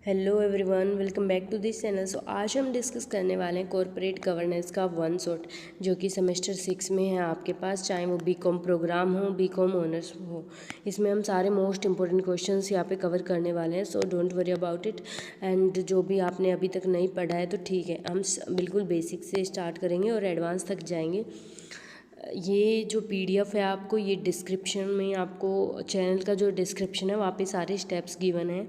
Hello everyone, welcome back to this channel. So आज हम discuss करने वाले हैं कॉरपोरेट गवर्नेंस का वन शॉट, जो कि सेमेस्टर 6 में है आपके पास, चाहे वो बीकॉम प्रोग्राम हो, बीकॉम ऑनर्स हो। इसमें हम सारे मोस्ट इंपॉर्टेंट क्वेश्चंस यहाँ पे कवर करने वाले हैं। So don't worry about it. And जो भी आपने अभी तक नहीं पढ़ा है तो ठीक है, हम बिल्कुल बेसिक से स्टार्ट करेंगे और एडवांस तक जाएंगे। ये जो पीडीएफ है आपको, ये डिस्क्रिप्शन में आपको चैनल का जो डिस्क्रिप्शन है वहाँ पे सारे स्टेप्स गिवन हैं,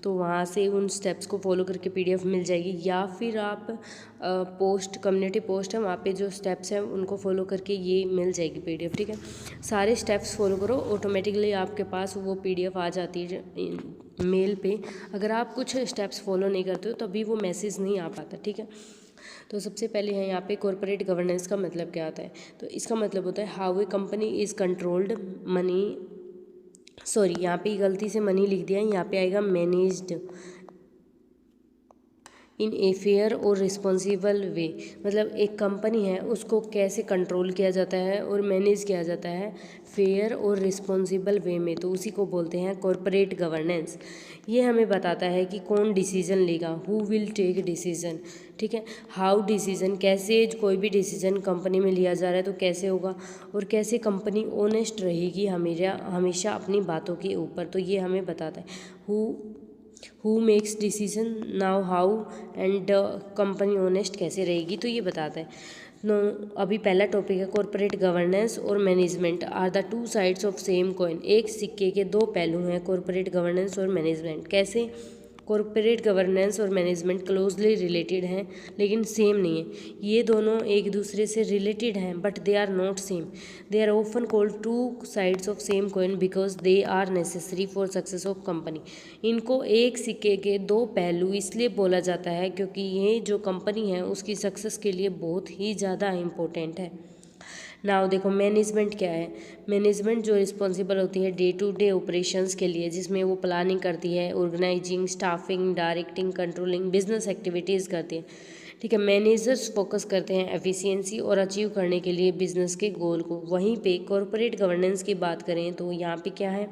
तो वहाँ से उन स्टेप्स को फॉलो करके पीडीएफ मिल जाएगी। या फिर आप पोस्ट कम्युनिटी पोस्ट है, वहाँ पे जो स्टेप्स हैं उनको फॉलो करके ये मिल जाएगी पीडीएफ। ठीक है, सारे स्टेप्स फॉलो करो, ऑटोमेटिकली आपके पास वो पीडीएफ आ जाती है मेल पे। अगर आप कुछ स्टेप्स फॉलो नहीं करते हो तभी वो मैसेज नहीं आ पाता। ठीक है, तो सबसे पहले है यहाँ पे कॉरपोरेट गवर्नेंस का मतलब क्या होता है। तो इसका मतलब होता है how a company is controlled money, sorry यहाँ पे गलती से मनी लिख दिया है, यहाँ पे आएगा मैनेज्ड इन ए फेयर और रिस्पॉन्सिबल वे। मतलब एक कंपनी है उसको कैसे कंट्रोल किया जाता है और मैनेज किया जाता है फेयर और रिस्पॉन्सिबल वे में, तो उसी को बोलते हैं कॉरपोरेट गवर्नेंस। ये हमें बताता है कि कौन डिसीजन लेगा, हु विल टेक डिसीजन। ठीक है, हाउ डिसीजन, कैसे कोई भी डिसीजन कंपनी में लिया जा रहा है तो कैसे होगा, और कैसे कंपनी ऑनेस्ट रहेगी हमेशा अपनी बातों के ऊपर, तो ये हमें बताता है who makes decision now how, and company honest कैसे रहेगी, तो ये बताता है। नो, अभी पहला टॉपिक है कॉरपोरेट गवर्नेंस और management are the two sides of same coin. एक सिक्के के दो पहलू हैं कॉरपोरेट गवर्नेंस और मैनेजमेंट। कैसे? कॉरपोरेट गवर्नेंस और मैनेजमेंट क्लोजली रिलेटेड हैं लेकिन सेम नहीं है। ये दोनों एक दूसरे से रिलेटेड हैं but they are not same. They are often called two sides of same coin because they are necessary for success of company. इनको एक सिक्के के दो पहलू इसलिए बोला जाता है क्योंकि ये जो कंपनी है उसकी सक्सेस के लिए बहुत ही ज़्यादा इम्पोर्टेंट है। नाउ देखो मैनेजमेंट क्या है। मैनेजमेंट जो रिस्पॉन्सिबल होती है डे टू डे ऑपरेशंस के लिए, जिसमें वो प्लानिंग करती है, organising, staffing, directing, controlling, business activities करती है। ठीक है, मैनेजर्स फोकस करते हैं एफिशिएंसी और अचीव करने के लिए बिजनेस के गोल को। वहीं पे कॉरपोरेट गवर्नेंस की बात करें तो यहाँ पे क्या है,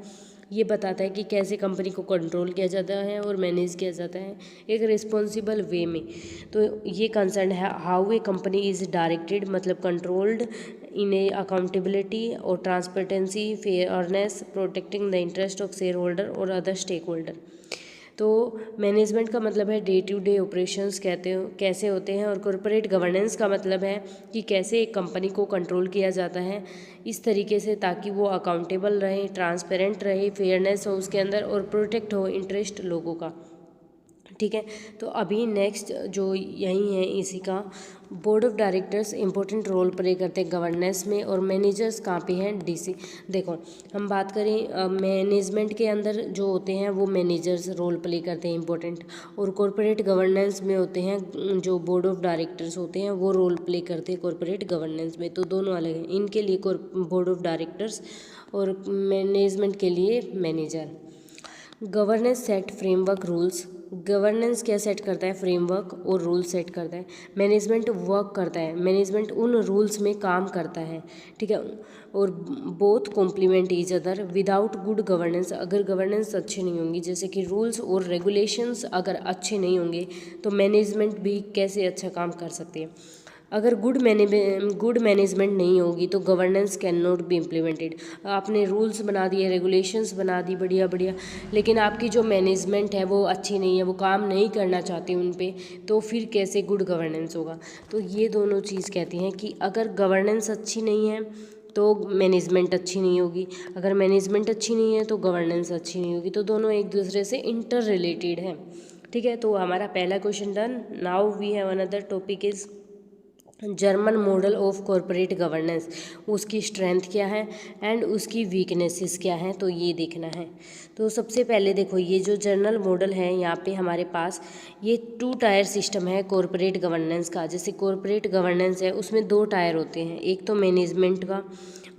ये बताता है कि कैसे कंपनी को कंट्रोल किया जाता है और मैनेज किया जाता है एक रिस्पॉन्सिबल वे में। तो ये कंसर्न है how a company is directed, मतलब कंट्रोल्ड इन ए अकाउंटेबिलिटी और transparency, fairness, protecting the interest of share holder और अदर स्टेक होल्डर। तो मैनेजमेंट का मतलब है डे टू डे ऑपरेशंस कहते हो कैसे होते हैं, और कॉरपोरेट गवर्नेंस का मतलब है कि कैसे एक कंपनी को कंट्रोल किया जाता है इस तरीके से ताकि वो अकाउंटेबल रहे, ट्रांसपेरेंट रहे, फेयरनेस हो उसके अंदर और प्रोटेक्ट हो इंटरेस्ट लोगों का। ठीक है, तो अभी नेक्स्ट जो यही है इसी का, board of directors important role play करते हैं गवर्नेंस में, और मैनेजर्स कहाँ पे हैं, डीसी। देखो हम बात करें मैनेजमेंट के अंदर जो होते हैं वो मैनेजर्स रोल प्ले करते हैं इंपॉर्टेंट, और कॉरपोरेट गवर्नेंस में होते हैं जो बोर्ड ऑफ डायरेक्टर्स होते हैं वो रोल प्ले करते हैं कॉरपोरेट गवर्नेंस में, तो दोनों अलग हैं। इनके लिए बोर्ड ऑफ डायरेक्टर्स और मैनेजमेंट के लिए manager. Governance set framework rules. Governance क्या सेट करता है, फ्रेमवर्क और रूल सेट करता है। मैनेजमेंट वर्क करता है, मैनेजमेंट उन रूल्स में काम करता है। ठीक है, और both complement each other. Without good governance, अगर गवर्नेंस अच्छी नहीं होंगी, जैसे कि रूल्स और रेगुलेशंस अगर अच्छे नहीं होंगे तो मैनेजमेंट भी कैसे अच्छा काम कर सकती है। अगर गुड मैनेजमेंट नहीं होगी तो governance can not be implemented. आपने रूल्स बना दिए, रेगुलेशंस बना दी बढ़िया बढ़िया, लेकिन आपकी जो मैनेजमेंट है वो अच्छी नहीं है, वो काम नहीं करना चाहती उन पे, तो फिर कैसे गुड गवर्नेंस होगा। तो ये दोनों चीज़ कहती हैं कि अगर गवर्नेंस अच्छी नहीं है तो मैनेजमेंट अच्छी नहीं होगी, अगर मैनेजमेंट अच्छी नहीं है तो गवर्नेंस अच्छी नहीं होगी, तो दोनों एक दूसरे से इंटर रिलेटेड हैं। ठीक है, तो हमारा पहला question done. Now we have another topic is German model of corporate governance. उसकी स्ट्रेंथ क्या है एंड उसकी वीकनेसेस क्या हैं, तो ये देखना है। तो सबसे पहले देखो ये जो जर्नल मॉडल है यहाँ पे हमारे पास ये 2 टायर सिस्टम है कॉरपोरेट गवर्नेंस का। जैसे कॉरपोरेट गवर्नेंस है उसमें 2 टायर होते हैं, एक तो मैनेजमेंट का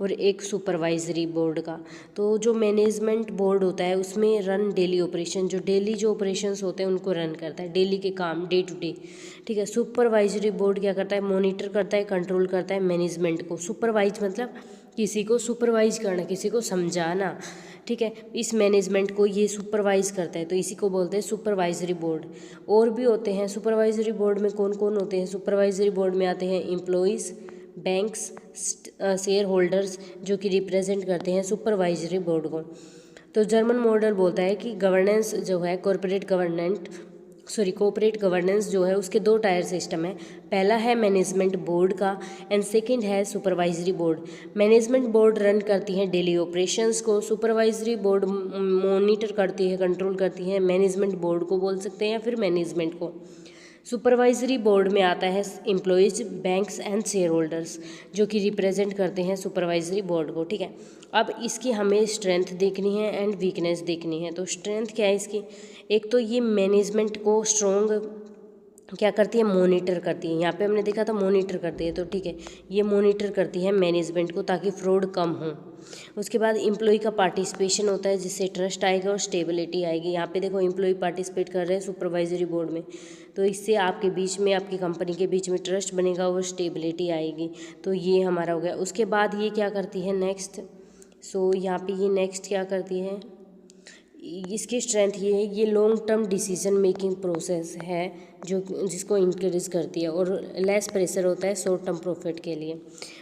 और एक सुपरवाइजरी बोर्ड का। तो जो मैनेजमेंट बोर्ड होता है उसमें रन डेली ऑपरेशन, जो डेली जो ऑपरेशंस होते हैं उनको रन करता है, डेली के काम डे टू डे। ठीक है, सुपरवाइजरी बोर्ड क्या करता है, मॉनिटर करता है, कंट्रोल करता है मैनेजमेंट को। सुपरवाइज मतलब किसी को सुपरवाइज करना, किसी को समझाना, ठीक है, इस मैनेजमेंट को ये सुपरवाइज करता है, तो इसी को बोलते हैं सुपरवाइजरी बोर्ड। और भी होते हैं सुपरवाइजरी बोर्ड में, कौन कौन होते हैं सुपरवाइजरी बोर्ड में? आते हैं एम्प्लॉयज़, बैंक्स, शेयर होल्डर्स, जो कि रिप्रेजेंट करते हैं सुपरवाइजरी बोर्ड को। तो जर्मन मॉडल बोलता है कि गवर्नेंस जो है कोऑपरेट गवर्नेंस जो है उसके 2 टायर सिस्टम है। पहला है मैनेजमेंट बोर्ड का एंड सेकंड है supervisory board. Management board run करती है डेली ऑपरेशंस को, सुपरवाइजरी बोर्ड मॉनिटर करती है, कंट्रोल करती है मैनेजमेंट बोर्ड को बोल सकते हैं या फिर मैनेजमेंट को। सुपरवाइजरी बोर्ड में आता है employees, banks and share holders, जो कि रिप्रेजेंट करते हैं सुपरवाइजरी बोर्ड को, ठीक है। अब इसकी हमें स्ट्रेंथ देखनी है एंड वीकनेस देखनी है। तो स्ट्रेंथ क्या है इसकी? एक तो ये मैनेजमेंट को स्ट्रॉन्ग क्या करती है? मॉनिटर करती है। यहाँ पे हमने देखा था मॉनिटर करती है, तो ठीक है, ये मॉनिटर करती है मैनेजमेंट को ताकि फ्रॉड कम हो। उसके बाद एम्प्लॉय का पार्टिसिपेशन होता है, जिससे ट्रस्ट आएगा और स्टेबिलिटी आएगी। यहाँ पे देखो एम्प्लॉय पार्टिसिपेट कर रहे हैं सुपरवाइजरी बोर्ड में, तो इससे आपके बीच में, आपकी कंपनी के बीच में ट्रस्ट बनेगा और स्टेबिलिटी आएगी। तो ये हमारा हो गया। उसके बाद ये क्या करती है नेक्स्ट? यहाँ पे ये नेक्स्ट क्या करती है? इसकी स्ट्रेंथ ये है, ये long term decision making process है जिसको इंक्रीज करती है और लेस प्रेशर होता है शॉर्ट टर्म प्रॉफिट के लिए।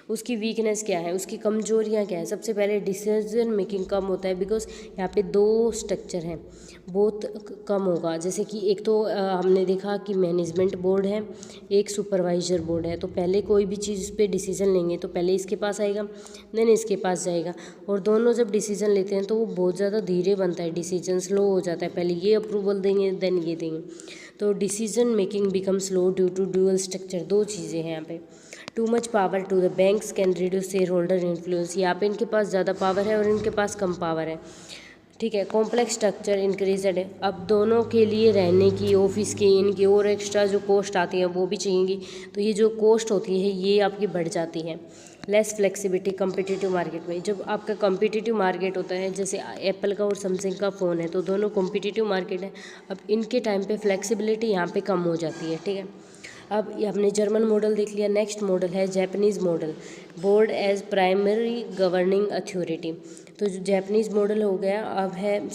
उसकी वीकनेस क्या है? उसकी कमजोरियाँ क्या है? सबसे पहले डिसीजन मेकिंग कम होता है, बिकॉज यहाँ पे 2 स्ट्रक्चर हैं, बहुत कम होगा। जैसे कि एक तो हमने देखा कि मैनेजमेंट बोर्ड है, एक सुपरवाइजर बोर्ड है। तो पहले कोई भी चीज़ पे डिसीजन लेंगे तो पहले इसके पास आएगा, देन इसके पास जाएगा, और दोनों जब डिसीजन लेते हैं तो वो बहुत ज़्यादा धीरे बनता है, डिसीजन स्लो हो जाता है। पहले ये अप्रूवल देंगे देन ये देंगे, तो decision making become slow due to dual structure. 2 चीज़ें हैं यहाँ पे। Too much power to the banks can reduce shareholder influence. यहाँ पे इनके पास ज़्यादा पावर है और इनके पास कम पावर है, ठीक है। कॉम्प्लेक्स स्ट्रक्चर इंक्रीजड है। अब दोनों के लिए रहने की, ऑफिस की, इनकी और एक्स्ट्रा जो कॉस्ट आती है वो भी चाहिएगी, तो ये जो कॉस्ट होती है ये आपकी बढ़ जाती है। लेस फ्लेक्सिबिलिटी कम्पिटिटिव मार्केट में। जब आपका कम्पिटिटिव मार्केट होता है, जैसे एप्पल का और सैमसंग का फ़ोन है, तो दोनों कम्पिटिटिव मार्केट है। अब इनके टाइम पे फ्लेक्सिबिलिटी यहाँ पे कम हो जाती है, ठीक है। अब ये हमने जर्मन मॉडल देख लिया। नेक्स्ट मॉडल है Japanese model, board as primary governing authority. तो जो जैपनीज़ मॉडल हो गया, अब है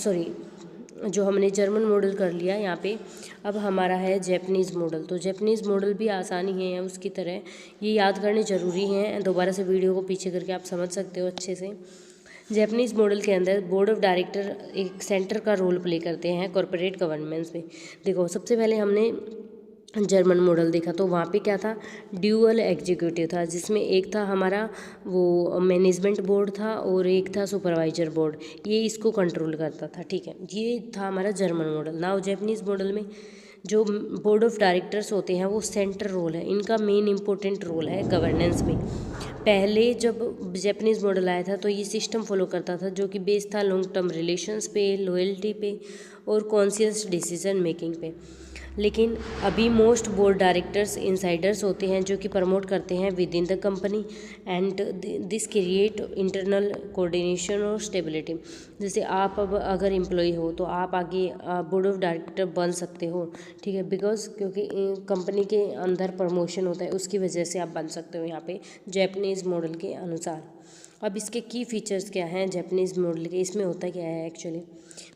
जो हमने जर्मन मॉडल कर लिया यहाँ पे, अब हमारा है जैपनीज़ मॉडल। तो जैपनीज़ मॉडल भी आसानी है उसकी तरह, ये याद करने ज़रूरी हैं। दोबारा से वीडियो को पीछे करके आप समझ सकते हो अच्छे से। जैपनीज़ मॉडल के अंदर बोर्ड ऑफ डायरेक्टर एक सेंटर का रोल प्ले करते हैं कॉरपोरेट गवर्नेंस में। देखो सबसे पहले हमने जर्मन मॉडल देखा, तो वहाँ पे क्या था? ड्यूअल एग्जीक्यूटिव था, जिसमें एक था हमारा वो मैनेजमेंट बोर्ड था और एक था सुपरवाइजर बोर्ड, ये इसको कंट्रोल करता था, ठीक है। ये था हमारा German model. Now Japanese model में जो बोर्ड ऑफ डायरेक्टर्स होते हैं वो सेंटर रोल है, इनका मेन इंपॉर्टेंट रोल है गवर्नेंस में। पहले जब जैपनीज़ मॉडल आया था तो ये सिस्टम फॉलो करता था जो कि बेस्ड था लॉन्ग टर्म रिलेशंस पे, लॉयल्टी पे और कॉन्शियस डिसीजन मेकिंग पे। लेकिन अभी मोस्ट बोर्ड डायरेक्टर्स इनसाइडर्स होते हैं जो कि प्रमोट करते हैं with in the company and this create internal coordination और स्टेबिलिटी। जैसे आप अब अगर एम्प्लॉय हो तो आप आगे बोर्ड ऑफ डायरेक्टर बन सकते हो, ठीक है, बिकॉज क्योंकि कंपनी के अंदर प्रमोशन होता है उसकी वजह से आप बन सकते हो यहाँ पे जैपनीज़ मॉडल के अनुसार। अब इसके की फीचर्स क्या हैं जैपनीज़ मॉडल के, इसमें होता क्या है एक्चुअली?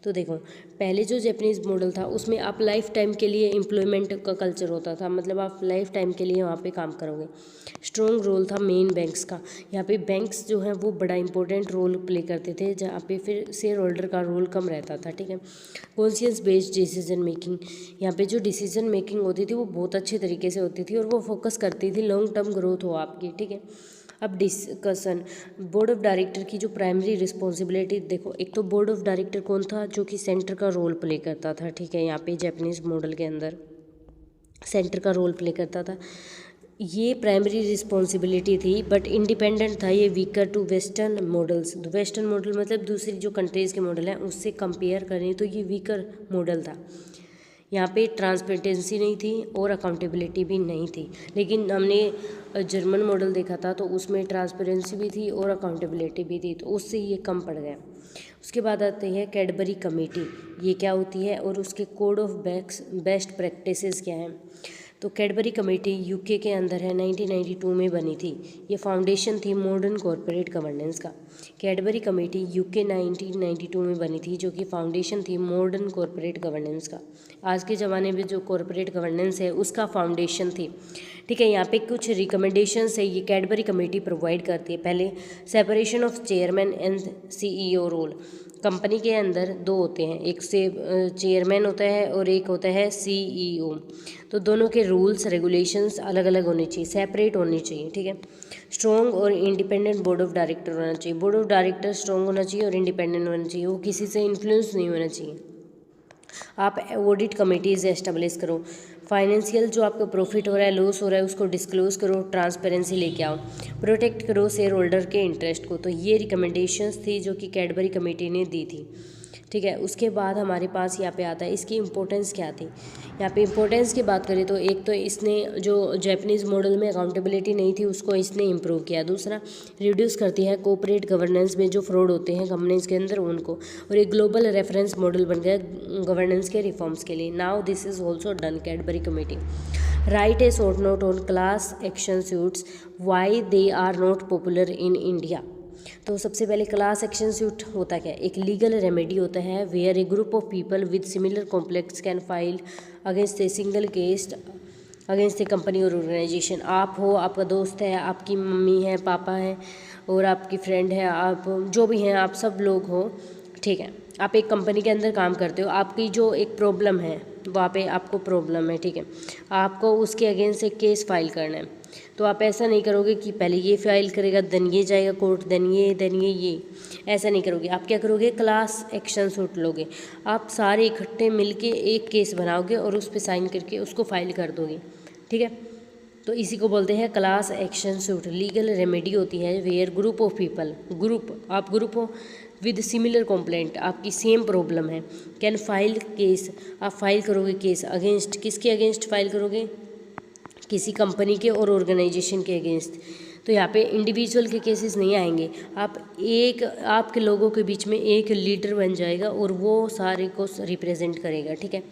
तो देखो पहले जो जैपनीज़ मॉडल था उसमें आप लाइफ टाइम के लिए एम्प्लॉयमेंट का कल्चर होता था, मतलब आप लाइफ टाइम के लिए वहाँ पे काम करोगे। स्ट्रॉन्ग रोल था मेन बैंक्स का, यहाँ पे बैंक्स जो हैं वो बड़ा इंपॉर्टेंट रोल प्ले करते थे, जहाँ पे फिर शेयर होल्डर का रोल कम रहता था, ठीक है। कॉन्शियस बेस्ड डिसीजन मेकिंग, यहाँ पे जो डिसीजन मेकिंग होती थी वो बहुत अच्छे तरीके से होती थी और वो फोकस करती थी लॉन्ग टर्म ग्रोथ हो आपकी, ठीक है। अब डिस्कशन बोर्ड ऑफ डायरेक्टर की जो प्राइमरी रिस्पॉन्सिबिलिटी, देखो एक तो बोर्ड ऑफ डायरेक्टर कौन था? जो कि सेंटर का रोल प्ले करता था, ठीक है। यहाँ पे जैपनीज़ मॉडल के अंदर सेंटर का रोल प्ले करता था, ये प्राइमरी रिस्पॉन्सिबिलिटी थी, बट इंडिपेंडेंट था ये, weaker to western models. Western model मतलब दूसरी जो कंट्रीज़ के मॉडल हैं उससे कंपेयर करें तो ये वीकर मॉडल था। यहाँ पे ट्रांसपेरेंसी नहीं थी और अकाउंटेबिलिटी भी नहीं थी। लेकिन हमने जर्मन मॉडल देखा था तो उसमें ट्रांसपेरेंसी भी थी और अकाउंटेबिलिटी भी थी, तो उससे ये कम पड़ गया। उसके बाद आते हैं कैडबरी कमेटी, ये क्या होती है और उसके कोड ऑफ बेस्ट प्रैक्टिसेस क्या हैं? तो कैडबरी कमेटी यूके के अंदर है, 1992 में बनी थी। ये फाउंडेशन थी मॉडर्न कॉरपोरेट गवर्नेंस का। कैडबरी कमेटी यूके 1992 में बनी थी, जो कि फाउंडेशन थी मॉडर्न कॉरपोरेट गवर्नेंस का। आज के ज़माने में जो कॉरपोरेट गवर्नेंस है उसका फाउंडेशन थी। ठीक है, यहाँ पे कुछ रिकमेंडेशंस है ये कैडबरी कमेटी प्रोवाइड करती है। पहले, separation of chairman and CEO role. Company के अंदर दो होते हैं, एक से चेयरमैन होता है और एक होता है CEO। तो दोनों के रूल्स रेगुलेशंस अलग अलग होने चाहिए, सेपरेट होनी चाहिए। ठीक है, स्ट्रॉन्ग और इंडिपेंडेंट बोर्ड ऑफ डायरेक्टर होना चाहिए। बोर्ड ऑफ डायरेक्टर स्ट्रॉन्ग होना चाहिए और इंडिपेंडेंट होना चाहिए, वो किसी से इन्फ्लुएंस नहीं होना चाहिए। आप ऑडिट कमेटीज़ एस्टेब्लिश करो। फाइनेंशियल जो आपका प्रॉफिट हो रहा है, लॉस हो रहा है, उसको डिस्क्लोज करो, ट्रांसपेरेंसी लेके आओ। प्रोटेक्ट करो शेयर होल्डर के इंटरेस्ट को। तो ये रिकमेंडेशंस थी जो कि कैडबरी कमेटी ने दी थी। ठीक है, उसके बाद हमारे पास यहाँ पे आता है इसकी इम्पोर्टेंस क्या थी। यहाँ पे इम्पोर्टेंस की बात करें तो एक तो इसने जो जापानीज़ मॉडल में अकाउंटेबिलिटी नहीं थी उसको इसने इम्प्रूव किया। दूसरा, रिड्यूस करती है कॉर्पोरेट गवर्नेंस में जो फ्रॉड होते हैं कंपनीज के अंदर उनको, और एक ग्लोबल रेफरेंस मॉडल बन गया गवर्नेंस के रिफॉर्म्स के लिए। Now this is also done Cadbury committee. Write a short note on class action suits, why they are not popular in India. तो सबसे पहले क्लास एक्शन सूट होता क्या है, एक लीगल रेमेडी होता है where a group of people with similar complex can file against a single case against a company और ऑर्गेनाइजेशन। आप हो, आपका दोस्त है, आपकी मम्मी है, पापा है और आपकी फ्रेंड है, आप जो भी हैं, आप सब लोग हो। ठीक है, आप एक कंपनी के अंदर काम करते हो, आपकी जो एक प्रॉब्लम है वहाँ पे आपको प्रॉब्लम है। ठीक है, आपको उसके अगेंस्ट एक केस फाइल करना है। तो आप ऐसा नहीं करोगे कि पहले ये फाइल करेगा देन ये जाएगा कोर्ट देन ये ऐसा नहीं करोगे। आप क्या करोगे, क्लास एक्शन सूट लोगे। आप सारे इकट्ठे मिलके एक केस बनाओगे और उस पर साइन करके उसको फाइल कर दोगे। ठीक है, तो इसी को बोलते हैं class action suit. Legal remedy होती है वेयर ग्रुप ऑफ पीपल, आप ग्रुप हो विद सिमिलर कंप्लेंट, आपकी सेम प्रॉब्लम है, कैन फाइल केस, आप फाइल करोगे केस अगेंस्ट, किसके अगेंस्ट फाइल करोगे, किसी कंपनी के और ऑर्गेनाइजेशन के अगेंस्ट। तो यहाँ पे इंडिविजुअल के केसेस नहीं आएंगे, आपके लोगों के बीच में एक लीडर बन जाएगा और वो सारे को रिप्रेजेंट करेगा। ठीक है,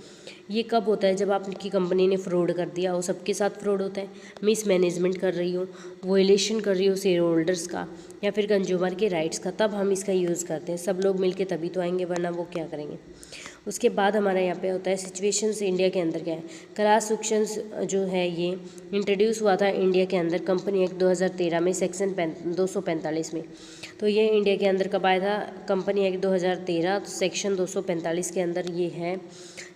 ये कब होता है, जब आपकी कंपनी ने फ्रॉड कर दिया हो, सबके साथ फ्रॉड होता है, मिस मैनेजमेंट कर रही हो, वोलेशन कर रही हो शेयर होल्डर्स का या फिर कंज्यूमर के राइट्स का, तब हम इसका यूज़ करते हैं। सब लोग मिलके तभी तो आएंगे, वरना वो क्या करेंगे। उसके बाद हमारा यहाँ पे होता है सिचुएशंस इंडिया के अंदर क्या है। क्लास एक्शंस जो है ये इंट्रोड्यूस हुआ था इंडिया के अंदर कंपनी एक्ट 2013 में सेक्शन 245 में। तो ये इंडिया के अंदर कब आया था, कंपनी एक्ट 2013 तो सेक्शन 245 के अंदर ये है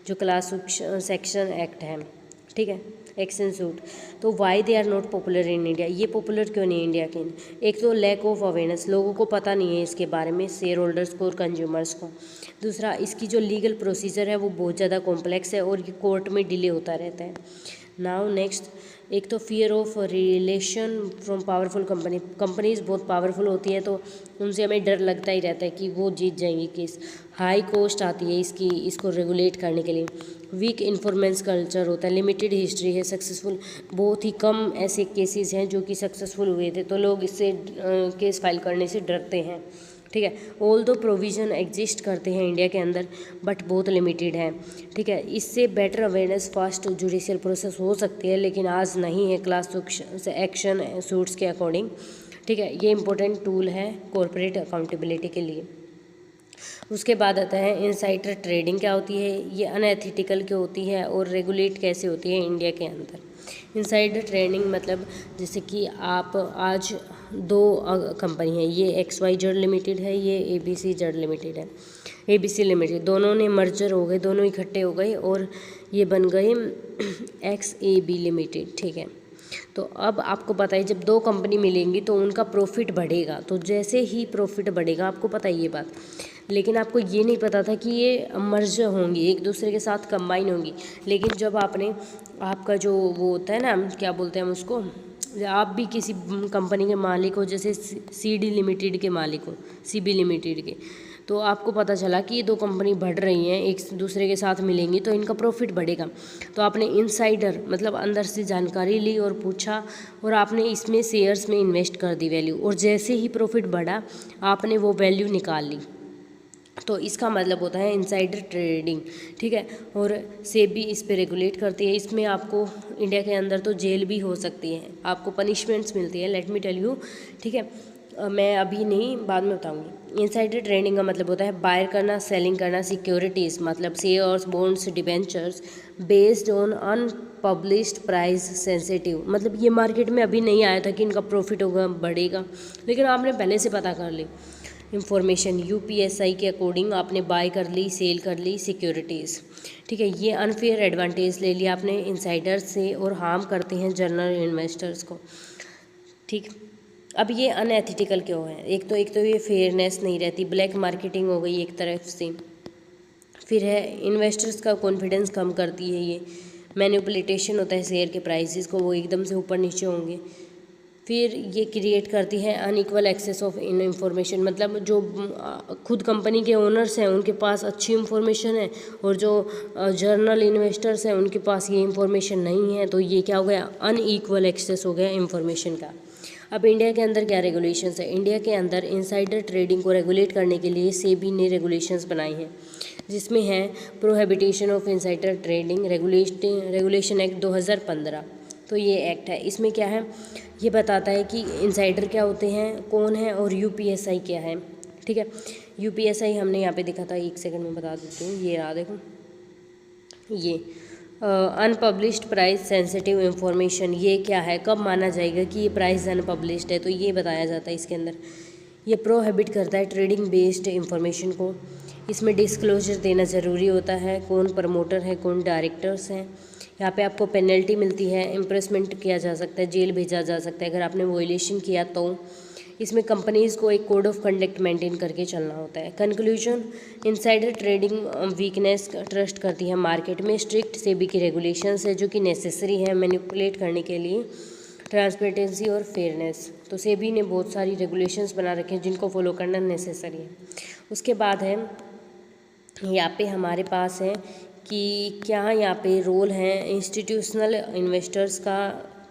जो क्लास सेक्शन एक्ट है। ठीक है, एक्शन सूट। तो why they are not popular in India, ये पॉपुलर क्यों नहीं इंडिया के। एक तो लैक ऑफ अवेयरनेस, लोगों को पता नहीं है इसके बारे में, शेयर होल्डर्स को और कंज्यूमर्स को। दूसरा, इसकी जो लीगल प्रोसीजर है वो बहुत ज़्यादा कॉम्प्लेक्स है और ये कोर्ट में डिले होता रहता है। नाउ नेक्स्ट, एक तो fear of relation from powerful companies बहुत पावरफुल होती हैं तो उनसे हमें डर लगता ही रहता है कि वो जीत जाएंगी केस। हाई कॉस्ट आती है इसको रेगुलेट करने के लिए। वीक इन्फॉर्मेंस कल्चर होता है, लिमिटेड हिस्ट्री है सक्सेसफुल, बहुत ही कम ऐसे केसेस हैं जो कि सक्सेसफुल हुए थे, तो लोग इससे केस फाइल करने से डरते हैं। ठीक है, ऑल दो प्रोविज़न एग्जिस्ट करते हैं इंडिया के अंदर बट बहुत लिमिटेड है। ठीक है, इससे better awareness fast judicial process हो सकती है, लेकिन आज नहीं है क्लास एक्शन सूट्स के अकॉर्डिंग। ठीक है, ये इंपॉर्टेंट टूल है कॉर्पोरेट अकाउंटेबिलिटी के लिए। उसके बाद आता है इनसाइडर ट्रेडिंग क्या होती है, ये अनएथिकल क्यों होती है और रेगुलेट कैसे होती है इंडिया के अंदर। इनसाइडर ट्रेडिंग मतलब जैसे कि आप आज दो कंपनी है, ये XYZ लिमिटेड है, ये ABCZ लिमिटेड है, ABC लिमिटेड, दोनों ने मर्जर हो गए, दोनों इकट्ठे हो गए और ये बन गए XAB लिमिटेड। ठीक है, तो अब आपको पता है जब दो कंपनी मिलेंगी तो उनका प्रॉफिट बढ़ेगा, तो जैसे ही प्रॉफिट बढ़ेगा आपको पता है ये बात, लेकिन आपको ये नहीं पता था कि ये मर्ज होंगी, एक दूसरे के साथ कंबाइन होंगी। लेकिन जब आपका जो वो होता है ना, क्या बोलते हैं हम उसको, आप भी किसी कंपनी के मालिक हो, जैसे CD लिमिटेड के मालिक हो, CB लिमिटेड के, तो आपको पता चला कि ये दो कंपनी बढ़ रही हैं, एक दूसरे के साथ मिलेंगी तो इनका प्रॉफिट बढ़ेगा। तो आपने इनसाइडर मतलब अंदर से जानकारी ली और पूछा और आपने इसमें शेयर्स में इन्वेस्ट कर दी वैल्यू, और जैसे ही प्रॉफिट बढ़ा आपने वो वैल्यू निकाल ली। तो इसका मतलब होता है इनसाइडर ट्रेडिंग, ठीक है। और सेबी इस पे रेगुलेट करती है। इसमें आपको इंडिया के अंदर तो जेल भी हो सकती है, आपको पनिशमेंट्स मिलती है, लेट मी टेल यू, ठीक है। मैं अभी नहीं, बाद में बताऊंगी। इनसाइडर ट्रेडिंग का मतलब होता है बायर करना, सेलिंग करना सिक्योरिटीज़, मतलब shares, bonds, debentures based on unpublished price sensitive. मतलब ये मार्केट में अभी नहीं आया था कि इनका प्रॉफिट होगा, बढ़ेगा, लेकिन आपने पहले से पता कर ली इंफॉर्मेशन, यूपीएसआई के अकॉर्डिंग आपने बाय कर ली, सेल कर ली सिक्योरिटीज़, ठीक है। ये अनफेयर एडवांटेज ले लिया आपने इनसाइडर से और हार्म करते हैं जनरल इन्वेस्टर्स को, ठीक। अब ये अनएथिकल क्यों है? एक तो ये फेयरनेस नहीं रहती, ब्लैक मार्केटिंग हो गई एक तरफ से। फिर है इन्वेस्टर्स का कॉन्फिडेंस कम करती है, ये मैनिपुलेटेशन होता है शेयर के प्राइसेस को, वो एकदम से ऊपर नीचे होंगे। फिर ये क्रिएट करती है unequal access of in information, मतलब जो खुद कंपनी के ओनर्स हैं उनके पास अच्छी इंफॉर्मेशन है और जो जर्नल इन्वेस्टर्स हैं उनके पास ये इंफॉर्मेशन नहीं है, तो ये क्या हो गया, अनइक्वल एक्सेस हो गया इंफॉर्मेशन का। अब इंडिया के अंदर क्या रेगुलेशंस है? इंडिया के अंदर इनसाइडर ट्रेडिंग को रेगुलेट करने के लिए सेबी ने रेगुलेशंस बनाई हैं, जिसमें है prohibition of insider trading regulation act 2015। तो ये एक्ट है, इसमें क्या है, ये बताता है कि इनसाइडर क्या होते हैं, कौन है, और यूपीएसआई क्या है, ठीक है। यूपीएसआई हमने यहाँ पे देखा था, एक सेकंड में बता देती हूँ, ये रहा देखो, ये अनपब्लिश्ड प्राइस सेंसिटिव इंफॉर्मेशन। ये क्या है, कब माना जाएगा कि ये प्राइस अनपब्लिश्ड है, तो ये बताया जाता है इसके अंदर। ये प्रोहिबिट करता है ट्रेडिंग बेस्ड इंफॉर्मेशन को। इसमें डिस्क्लोजर देना ज़रूरी होता है, कौन प्रमोटर है, कौन डायरेक्टर्स हैं। यहाँ पे आपको पेनल्टी मिलती है, इम्प्रेसमेंट किया जा सकता है, जेल भेजा जा सकता है अगर आपने वोलेशन किया तो। इसमें कंपनीज़ को एक कोड ऑफ कंडक्ट मेंटेन करके चलना होता है। Conclusion, insider trading weakness trust करती है मार्केट में। स्ट्रिक्ट सेबी की रेगुलेशंस है जो कि नेसेसरी है मैनिपुलेट करने के लिए, ट्रांसपेरेंसी और फेयरनेस। तो सेबी ने बहुत सारी रेगुलेशंस बना रखे हैं जिनको फॉलो करना नेसेसरी है। उसके बाद है यहाँ पे हमारे पास है कि क्या यहाँ पे रोल है इंस्टीट्यूशनल इन्वेस्टर्स का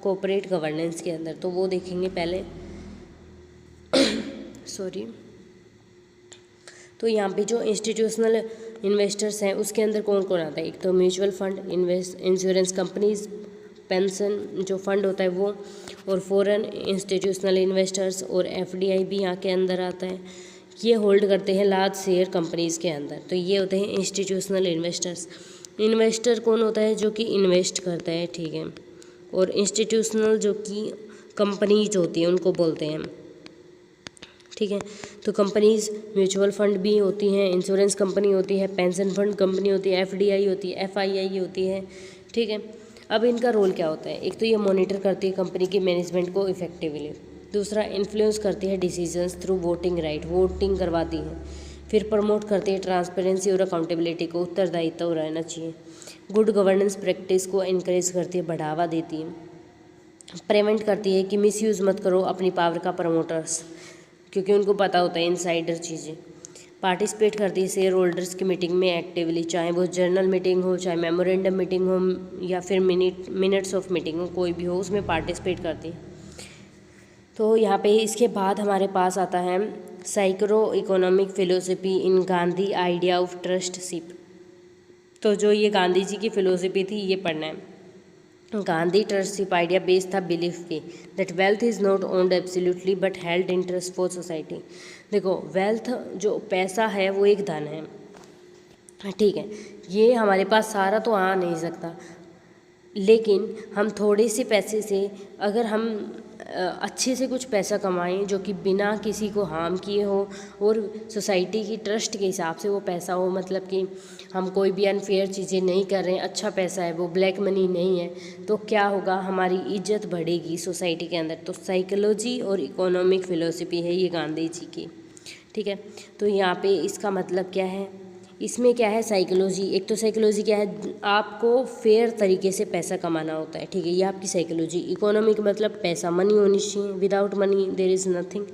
कॉर्पोरेट गवर्नेंस के अंदर, तो वो देखेंगे पहले। सॉरी, तो यहाँ पे जो इंस्टीट्यूशनल इन्वेस्टर्स हैं उसके अंदर कौन कौन आता है? एक तो mutual fund, insurance companies, pension जो फंड होता है वो, और फॉरेन इंस्टीट्यूशनल इन्वेस्टर्स, और एफडीआई भी यहाँ के अंदर आता है। ये होल्ड करते हैं लार्ज शेयर कंपनीज़ के अंदर, तो ये होते हैं इंस्टीट्यूशनल इन्वेस्टर्स। इन्वेस्टर कौन होता है? जो कि इन्वेस्ट करता है, ठीक है। और इंस्टीट्यूशनल जो कि कंपनीज होती है उनको बोलते हैं, ठीक है। तो कंपनीज म्यूचुअल फंड भी होती हैं, इंश्योरेंस कंपनी होती है, पेंशन फंड कंपनी होती है, एफडीआई होती है, एफआईआई होती है, ठीक है। अब इनका रोल क्या होता है? एक तो ये मॉनिटर करती है कंपनी की मैनेजमेंट को इफेक्टिवली। दूसरा, इन्फ्लुएंस करती है decisions through voting right, voting करवाती है। फिर प्रमोट करती है ट्रांसपेरेंसी और अकाउंटेबिलिटी को, उत्तरदायित्व रहना चाहिए। गुड गवर्नेंस प्रैक्टिस को इनकरेज करती है, बढ़ावा देती है। प्रिवेंट करती है कि मिसयूज़ मत करो अपनी पावर का प्रमोटर्स, क्योंकि उनको पता होता है इनसाइडर चीज़ें। पार्टिसिपेट करती है शेयर होल्डर्स की मीटिंग में एक्टिवली, चाहे वो जर्नल मीटिंग हो, चाहे मेमोरेंडम मीटिंग हो, या फिर मिनट्स ऑफ मीटिंग हो, कोई भी हो उसमें पार्टिसिपेट करती है। तो यहाँ पे इसके बाद हमारे पास आता है साइक्रो economic philosophy in Gandhi idea of trusteeship. तो जो ये गांधी जी की फिलोसफी थी ये पढ़ना है। गांधी ट्रस्टशिप आइडिया बेस्ड था बिलीफ पे that wealth is not owned absolutely but held in trust for society. देखो, वेल्थ जो पैसा है वो एक धन है, ठीक है। ये हमारे पास सारा तो आ नहीं सकता, लेकिन हम थोड़े से पैसे से अगर हम अच्छे से कुछ पैसा कमाएं जो कि बिना किसी को हार्म किए हो और सोसाइटी की ट्रस्ट के हिसाब से वो पैसा हो, मतलब कि हम कोई भी अनफेयर चीज़ें नहीं कर रहे हैं, अच्छा पैसा है वो, ब्लैक मनी नहीं है, तो क्या होगा, हमारी इज्जत बढ़ेगी सोसाइटी के अंदर। तो साइकोलॉजी और इकोनॉमिक फिलोसफी है ये गांधी जी की, ठीक है। तो यहाँ पे इसका मतलब क्या है, इसमें क्या है साइकोलॉजी, एक तो साइकोलॉजी क्या है, आपको फेयर तरीके से पैसा कमाना होता है, ठीक है, ये आपकी साइकोलॉजी। इकोनॉमिक मतलब पैसा, मनी होनी चाहिए, without money there is nothing.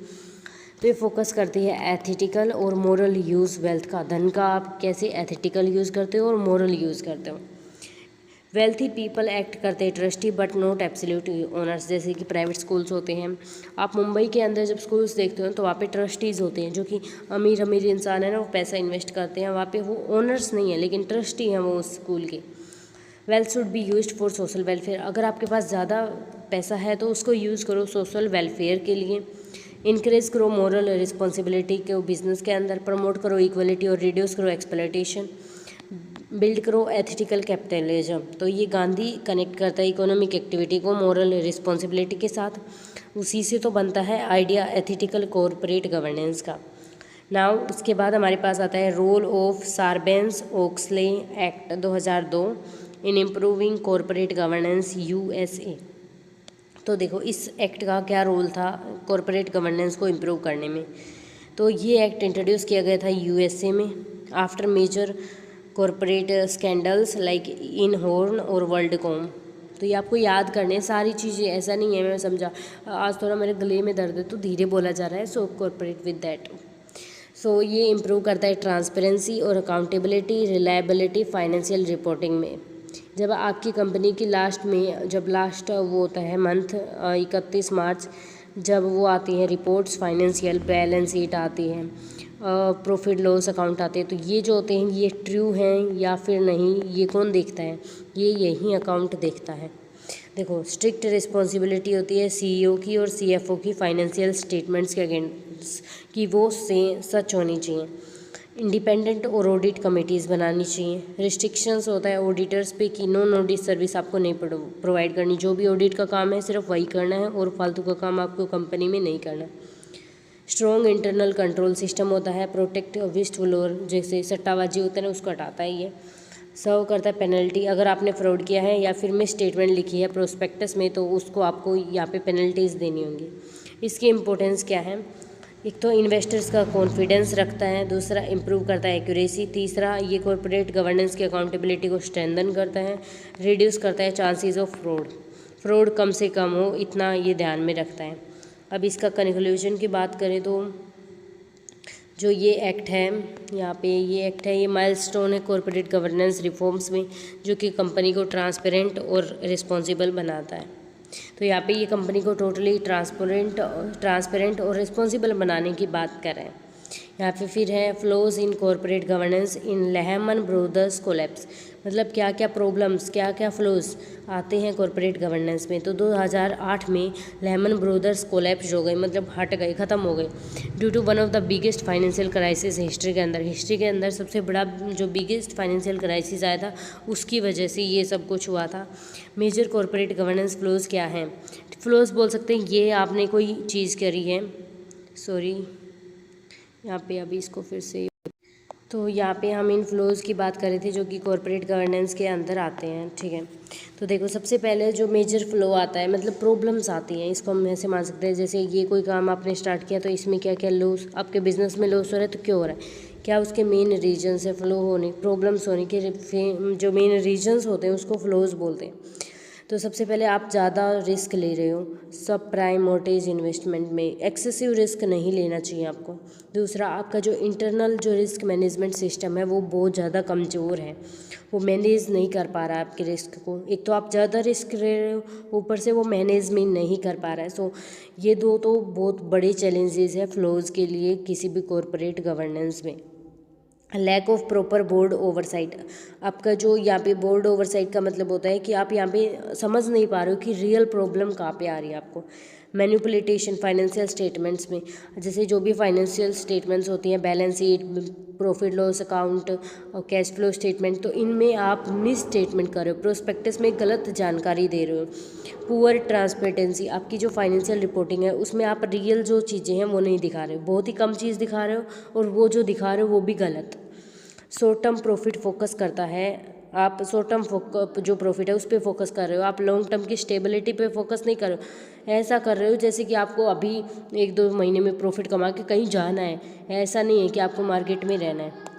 तो ये फोकस करती है एथिटिकल और मोरल यूज़ वेल्थ का, धन का आप कैसे एथिटिकल यूज़ करते हो और मोरल यूज़ करते हो। वेल्थी पीपल एक्ट करते हैं trustee but not absolute owners, जैसे कि प्राइवेट स्कूल्स होते हैं। आप मुंबई के अंदर जब स्कूल्स देखते हो तो वहाँ पे ट्रस्टीज़ होते हैं, जो कि अमीर अमीर इंसान है ना, वो पैसा इन्वेस्ट करते हैं वहाँ पे, वो ओनर्स नहीं है लेकिन ट्रस्टी हैं वो उस स्कूल के। Wealth should be used for social welfare, अगर आपके पास ज़्यादा पैसा है तो उसको यूज़ करो सोशल वेलफेयर के लिए। इनक्रेज करो मॉरल रिस्पॉन्सिबिलिटी को बिजनेस के अंदर, प्रमोट करो इक्वलिटी और रिड्यूस करो एक्सप्लॉयटेशन, बिल्ड करो एथिकल कैपिटलिज्म। तो ये गांधी कनेक्ट करता है इकोनॉमिक एक्टिविटी को मॉरल रिस्पॉन्सिबिलिटी के साथ, उसी से तो बनता है आइडिया एथिकल कॉरपोरेट गवर्नेंस का। नाउ उसके बाद हमारे पास आता है role of Sarbanes Oxley act 2002 in improving corporate governance USA. तो देखो इस एक्ट का क्या रोल था कॉरपोरेट गवर्नेंस को इम्प्रूव करने में। तो ये एक्ट इंट्रोड्यूस किया गया था यूएसए में after major corporate scandals like Enron और वर्ल्डकॉम। तो ये आपको याद करने सारी चीज़ें, ऐसा नहीं है मैं समझा आज थोड़ा मेरे गले में दर्द है तो धीरे बोला जा रहा है, सो कॉरपोरेट विद दैट। सो ये इम्प्रूव करता है ट्रांसपेरेंसी और अकाउंटेबिलिटी रिलायबिलिटी फाइनेंशियल रिपोर्टिंग में। जब आपकी कंपनी की लास्ट में, जब लास्ट वो होता है मंथ 31 मार्च, जब वो आती हैं रिपोर्ट्स, फाइनेंशियल बैलेंस शीट आती है, प्रॉफिट लॉस अकाउंट आते हैं, तो ये जो होते हैं ये ट्रू हैं या फिर नहीं, ये कौन देखता है, ये यही अकाउंट देखता है। देखो स्ट्रिक्ट रिस्पॉन्सिबिलिटी होती है सीईओ की और सीएफओ की फाइनेंशियल स्टेटमेंट्स के अगेंस्ट कि वो सच होनी चाहिए। इंडिपेंडेंट और ऑडिट कमेटीज़ बनानी चाहिए। रिस्ट्रिक्शंस होता है ऑडिटर्स पे कि नॉन ऑडिट सर्विस आपको नहीं प्रोवाइड करनी, जो भी ऑडिट का काम है सिर्फ वही करना है और फालतू का काम आपको कंपनी में नहीं करना। स्ट्रॉन्ग इंटरनल कंट्रोल सिस्टम होता है, प्रोटेक्ट विस्ट फ्लोर, जैसे सट्टाबाजी होता है ना उसको हटाता है ये। सर्व करता है पेनल्टी, अगर आपने फ्रॉड किया है या फिर मिस स्टेटमेंट लिखी है प्रोस्पेक्टस में तो उसको आपको यहाँ पे पेनल्टीज़ देनी होंगी। इसकी इम्पोर्टेंस क्या है, एक तो इन्वेस्टर्स का कॉन्फिडेंस रखता है, दूसरा इंप्रूव करता है एक्यूरेसी, तीसरा ये कॉर्पोरेट गवर्नेंस की अकाउंटेबिलिटी को स्ट्रेंथन करता है, रिड्यूस करता है चांसेस ऑफ फ्रॉड कम से कम हो, इतना ये ध्यान में रखता है। अब इसका कंक्लूजन की बात करें तो जो ये एक्ट है यहाँ पे, ये एक्ट है ये माइलस्टोन है कॉर्पोरेट गवर्नेंस रिफॉर्म्स में, जो कि कंपनी को ट्रांसपेरेंट और रिस्पॉन्सिबल बनाता है। तो यहाँ पे ये कंपनी को टोटली ट्रांसपेरेंट और रिस्पॉन्सिबल बनाने की बात कर रहे हैं। यहाँ पे फिर है flows in corporate governance in Lehmann brothers collapse, मतलब क्या क्या प्रॉब्लम्स, क्या क्या फ्लोज आते हैं कॉर्पोरेट गवर्नेंस में। तो 2008 में लेहमन ब्रदर्स कोलैप्स हो गए, मतलब हट गए, ख़त्म हो गए, due to one of the biggest financial crisis हिस्ट्री के अंदर सबसे बड़ा जो बिगेस्ट फाइनेंशियल क्राइसिस आया था उसकी वजह से ये सब कुछ हुआ था। मेजर कॉर्पोरेट गवर्नेंस फ्लोज क्या हैं, फ्लोज बोल सकते हैं ये आपने कोई चीज़ करी है, सॉरी यहाँ पे अभी इसको फिर से, तो यहाँ पे हम इन फ्लोज़ की बात कर रहे थे जो कि कॉर्पोरेट गवर्नेंस के अंदर आते हैं, ठीक है। तो देखो सबसे पहले जो मेजर फ्लो आता है, मतलब प्रॉब्लम्स आती हैं, इसको हम ऐसे मान सकते हैं जैसे ये कोई काम आपने स्टार्ट किया तो इसमें क्या क्या लॉस, आपके बिजनेस में लॉस हो रहा है तो क्यों हो रहा है, क्या उसके मेन रीजन्स है फ्लो होने, प्रॉब्लम्स होने के जो मेन रीजन्स होते हैं उसको फ्लोज बोलते हैं। तो सबसे पहले आप ज़्यादा रिस्क ले रहे हो, सब प्राइम मोर्टेज इन्वेस्टमेंट में एक्सेसिव रिस्क नहीं लेना चाहिए आपको। दूसरा आपका जो इंटरनल जो रिस्क मैनेजमेंट सिस्टम है वो बहुत ज़्यादा कमज़ोर है, वो मैनेज नहीं कर पा रहा है आपके रिस्क को। एक तो आप ज़्यादा रिस्क ले रहे हो, ऊपर से वो मैनेजमेंट नहीं कर पा रहा है। सो ये दो तो बहुत बड़े चैलेंजेस है फ्लोज़ के लिए किसी भी कॉरपोरेट गवर्नेंस में। Lack of proper board oversight, आपका जो यहाँ पे बोर्ड ओवरसाइट का मतलब होता है कि आप यहाँ पे समझ नहीं पा रहे हो कि रियल प्रॉब्लम कहाँ पे आ रही है आपको। मैनिपुलेटेशन फाइनेंशियल स्टेटमेंट्स में, जैसे जो भी फाइनेंशियल स्टेटमेंट्स होती हैं, balance sheet, profit loss account और कैश फ्लो स्टेटमेंट, तो इनमें आप मिस स्टेटमेंट कर रहे हो, प्रोस्पेक्टस में गलत जानकारी दे रहे हो। पुअर ट्रांसपेरेंसी, आपकी जो फाइनेंशियल रिपोर्टिंग है उसमें आप रियल जो चीज़ें हैं वो नहीं दिखा रहे हो, बहुत ही कम चीज़ दिखा रहे हो और वो जो दिखा रहे हो वो भी गलत। शॉर्ट टर्म प्रॉफिट फोकस करता है, आप शॉर्ट टर्म जो प्रॉफिट है उस पर फोकस कर रहे हो, आप लॉन्ग टर्म की स्टेबिलिटी पे फोकस नहीं कर रहे हो। ऐसा कर रहे हो जैसे कि आपको अभी 1-2 महीने में प्रॉफिट कमा के कहीं जाना है, ऐसा नहीं है कि आपको मार्केट में रहना है।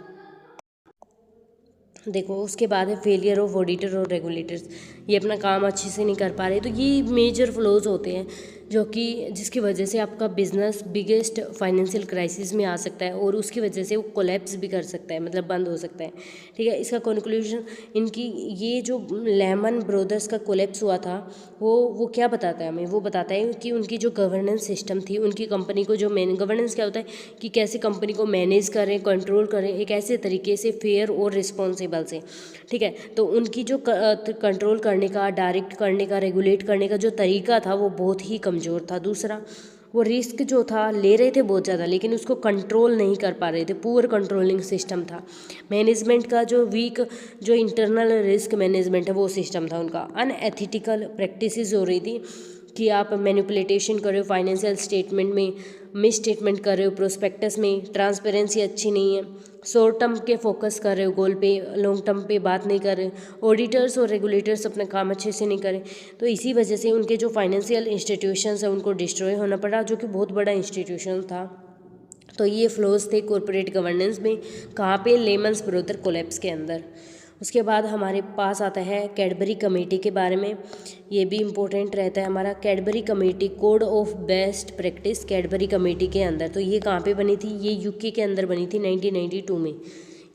देखो उसके बाद है फेलियर ऑफ ऑडिटर और रेगुलेटर्स, ये अपना काम अच्छे से नहीं कर पा रहे, तो ये मेजर फ्लोज होते हैं जो कि जिसकी वजह से आपका बिजनेस बिगेस्ट फाइनेंशियल क्राइसिस में आ सकता है और उसकी वजह से वो कोलैप्स भी कर सकता है, मतलब बंद हो सकता है। ठीक है, इसका कंक्लूजन इनकी ये जो लेमन ब्रदर्स का कोलैप्स हुआ था वो क्या बताता है हमें, वो बताता है कि उनकी जो गवर्नेंस सिस्टम थी, उनकी कंपनी को जो गवर्नेंस क्या होता है कि कैसे कंपनी को मैनेज करें, कंट्रोल करें एक ऐसे तरीके से फेयर और रिस्पॉन्सिबल से। ठीक है, तो उनकी जो कंट्रोल करने का, डायरेक्ट करने का, रेगुलेट करने का जो तरीका था वो बहुत ही कमज़ोर था। दूसरा, वो रिस्क जो था ले रहे थे बहुत ज़्यादा, लेकिन उसको कंट्रोल नहीं कर पा रहे थे, पुअर कंट्रोलिंग सिस्टम था। मैनेजमेंट का जो वीक, जो इंटरनल रिस्क मैनेजमेंट है वो सिस्टम था उनका। अनएथिकल प्रैक्टिसेस हो रही थी कि आप मैनिपुलेटेशन कर रहे हो फाइनेंशियल स्टेटमेंट में, मिस स्टेटमेंट कर रहे हो प्रोस्पेक्टस में, ट्रांसपेरेंसी अच्छी नहीं है, शॉर्ट टर्म के फोकस कर रहे हो गोल पे, लॉन्ग टर्म पे बात नहीं कर रहे, ऑडिटर्स और रेगुलेटर्स अपना काम अच्छे से नहीं करें। तो इसी वजह से उनके जो फाइनेंशियल इंस्टीट्यूशंस है उनको डिस्ट्रॉय होना पड़ा, जो कि बहुत बड़ा इंस्टीट्यूशन था। तो ये फ्लोज थे कॉरपोरेट गवर्नेंस में, कहाँ पे, लेमन्स ब्रदर कोलैप्स के अंदर। उसके बाद हमारे पास आता है कैडबरी कमेटी के बारे में। ये भी इम्पोर्टेंट रहता है हमारा। Cadbury committee code of best practice Cadbury committee के अंदर, तो ये कहाँ पे बनी थी, ये यूके के अंदर बनी थी 1992 में।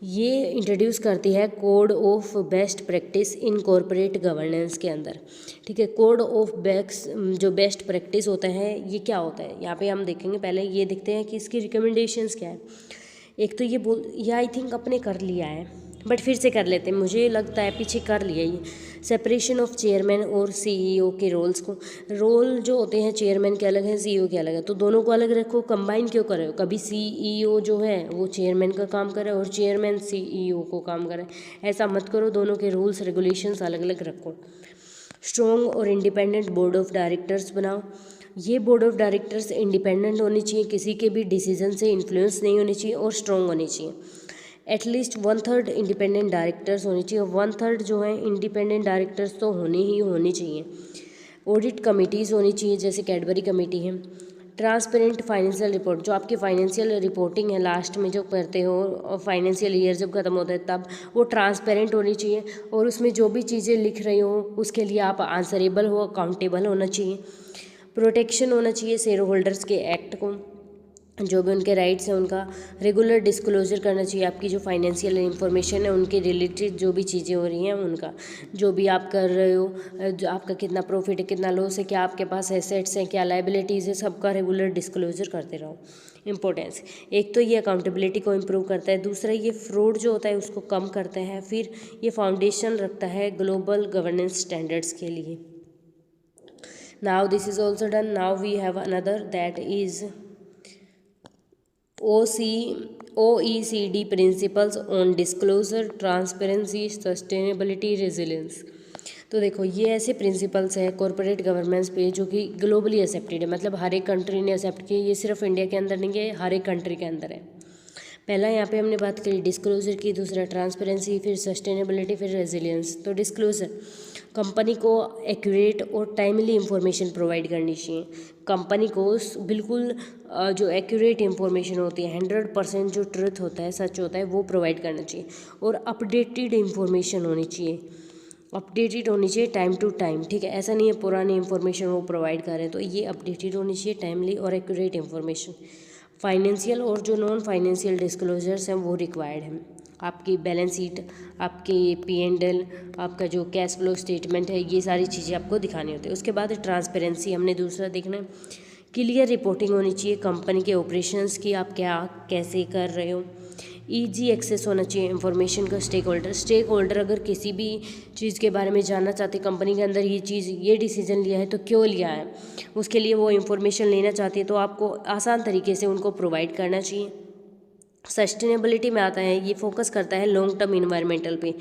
ये इंट्रोड्यूस करती है code of best practice in corporate governance के अंदर। ठीक है, कोड ऑफ बेस्ट जो बेस्ट प्रैक्टिस होता है ये क्या होता है, यहाँ पे हम देखेंगे। पहले ये देखते हैं कि इसकी रिकमेंडेशंस क्या है। एक तो ये आई थिंक अपने कर लिया है, बट फिर से कर लेते हैं, मुझे लगता है पीछे कर लिया ये। सेपरेशन ऑफ चेयरमैन और सीईओ के रोल्स को, रोल जो होते हैं चेयरमैन के अलग है, सीईओ के अलग है, तो दोनों को अलग रखो, कंबाइन क्यों कर रहे हो। कभी सीईओ जो है वो चेयरमैन का काम करे और चेयरमैन सीईओ को काम करे, ऐसा मत करो, दोनों के रूल्स रेगुलेशंस अलग अलग रखो। स्ट्रॉन्ग और इंडिपेंडेंट बोर्ड ऑफ डायरेक्टर्स बनाओ। ये बोर्ड ऑफ डायरेक्टर्स इंडिपेंडेंट होनी चाहिए, किसी के भी डिसीजन से इन्फ्लुएंस नहीं होनी चाहिए और स्ट्रॉन्ग होनी चाहिए। एटलीस्ट 1/3 इंडिपेंडेंट डायरेक्टर्स होनी चाहिए, 1/3 जो है इंडिपेंडेंट डायरेक्टर्स तो होनी चाहिए। ऑडिट कमिटीज़ होनी चाहिए, जैसे कैडबरी कमेटी है। ट्रांसपेरेंट फाइनेंशियल रिपोर्ट, जो आपकी फाइनेंशियल रिपोर्टिंग है लास्ट में जो करते हो और फाइनेंशियल ईयर जब खत्म होता है तब, वो ट्रांसपेरेंट होनी चाहिए और उसमें जो भी चीज़ें लिख रही हो उसके लिए आप आंसरेबल हो, अकाउंटेबल होना चाहिए। प्रोटेक्शन होना चाहिए शेयर होल्डर्स के एक्ट को, जो भी उनके राइट्स हैं उनका रेगुलर डिस्क्लोजर करना चाहिए। आपकी जो फाइनेंशियल इंफॉर्मेशन है उनके रिलेटेड जो भी चीज़ें हो रही हैं उनका, जो भी आप कर रहे हो, जो आपका कितना प्रॉफिट है, कितना लॉस है, क्या आपके पास एसेट्स हैं, क्या लाइबिलिटीज़ है, सबका रेगुलर डिस्क्लोजर करते रहो। इंपॉर्टेंस, एक तो ये अकाउंटेबिलिटी को इम्प्रूव करता है, दूसरा ये फ्रॉड जो होता है उसको कम करता है, फिर ये फाउंडेशन रखता है ग्लोबल गवर्नेंस स्टैंडर्ड्स के लिए। Now this is also done. Now we have another that is OECD principles on disclosure, transparency, sustainability, resilience. तो देखो ये ऐसे प्रिंसिपल्स हैं कॉरपोरेट गवर्नेंस पे जो कि ग्लोबली एक्सेप्टेड है, मतलब हर एक कंट्री ने एक्सेप्ट किए, ये सिर्फ इंडिया के अंदर नहीं है, हर एक कंट्री के अंदर है। पहला यहाँ पे हमने बात करी डिस्क्लोजर की, दूसरा ट्रांसपेरेंसी, फिर सस्टेनेबिलिटी, फिर रेजिलियंस। तो डिस्क्लोजर, कंपनी को एक्यूरेट और टाइमली इंफॉर्मेशन प्रोवाइड करनी चाहिए। कंपनी को बिल्कुल जो एक्यूरेट इंफॉर्मेशन होती है, 100% जो ट्रुथ होता है, सच होता है, वो प्रोवाइड करना चाहिए और अपडेटेड इंफॉर्मेशन होनी चाहिए, अपडेटेड होनी चाहिए टाइम टू टाइम। ठीक है, ऐसा नहीं है पुरानी इंफॉर्मेशन वो प्रोवाइड कर रहे हैं, तो ये अपडेटेड होनी चाहिए, टाइमली और एक्यूरेट इंफॉर्मेशन। फाइनेंशियल और जो नॉन फाइनेंशियल डिस्क्लोजर्स हैं वो रिक्वायर्ड हैं। आपकी बैलेंस शीट, आपकी P&L, आपका जो कैश फ्लो स्टेटमेंट है, ये सारी चीज़ें आपको दिखानी होती है। उसके बाद ट्रांसपेरेंसी हमने दूसरा देखना है, क्लियर रिपोर्टिंग होनी चाहिए कंपनी के ऑपरेशंस की, आप क्या कैसे कर रहे हो। ईजी एक्सेस होना चाहिए इन्फॉर्मेशन का स्टेक होल्डर अगर किसी भी चीज़ के बारे में जानना चाहते कंपनी के अंदर ये चीज़, ये डिसीजन लिया है तो क्यों लिया है, उसके लिए वो इन्फॉर्मेशन लेना चाहती है, तो आपको आसान तरीके से उनको प्रोवाइड करना चाहिए। सस्टेनेबिलिटी में आता है, ये फोकस करता है लॉन्ग टर्म इन्वायरमेंटल पे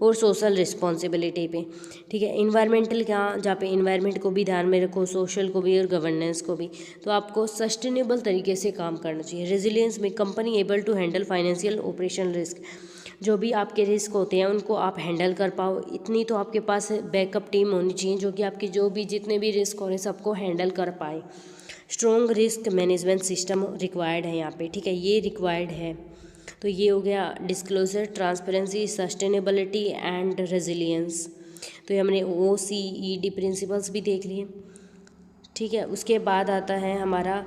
और सोशल रिस्पॉन्सिबिलिटी पे। ठीक है, इन्वायरमेंटल क्या, जहाँ पे इन्वायरमेंट को भी ध्यान में रखो, सोशल को भी और गवर्नेंस को भी, तो आपको सस्टेनेबल तरीके से काम करना चाहिए। रेजिलियंस में company able to handle financial operational risk, जो भी आपके रिस्क होते हैं उनको आप हैंडल कर पाओ, इतनी तो आपके पास बैकअप टीम होनी चाहिए जो कि आपकी जो भी जितने भी रिस्क हो रहे हैं सबको हैंडल कर पाए। Strong risk management system required है यहाँ पे। ठीक है, ये रिक्वायर्ड है। तो ये हो गया disclosure, transparency, sustainability and resilience. तो ये हमने OECD प्रिंसिपल्स भी देख लिए। ठीक है। उसके बाद आता है हमारा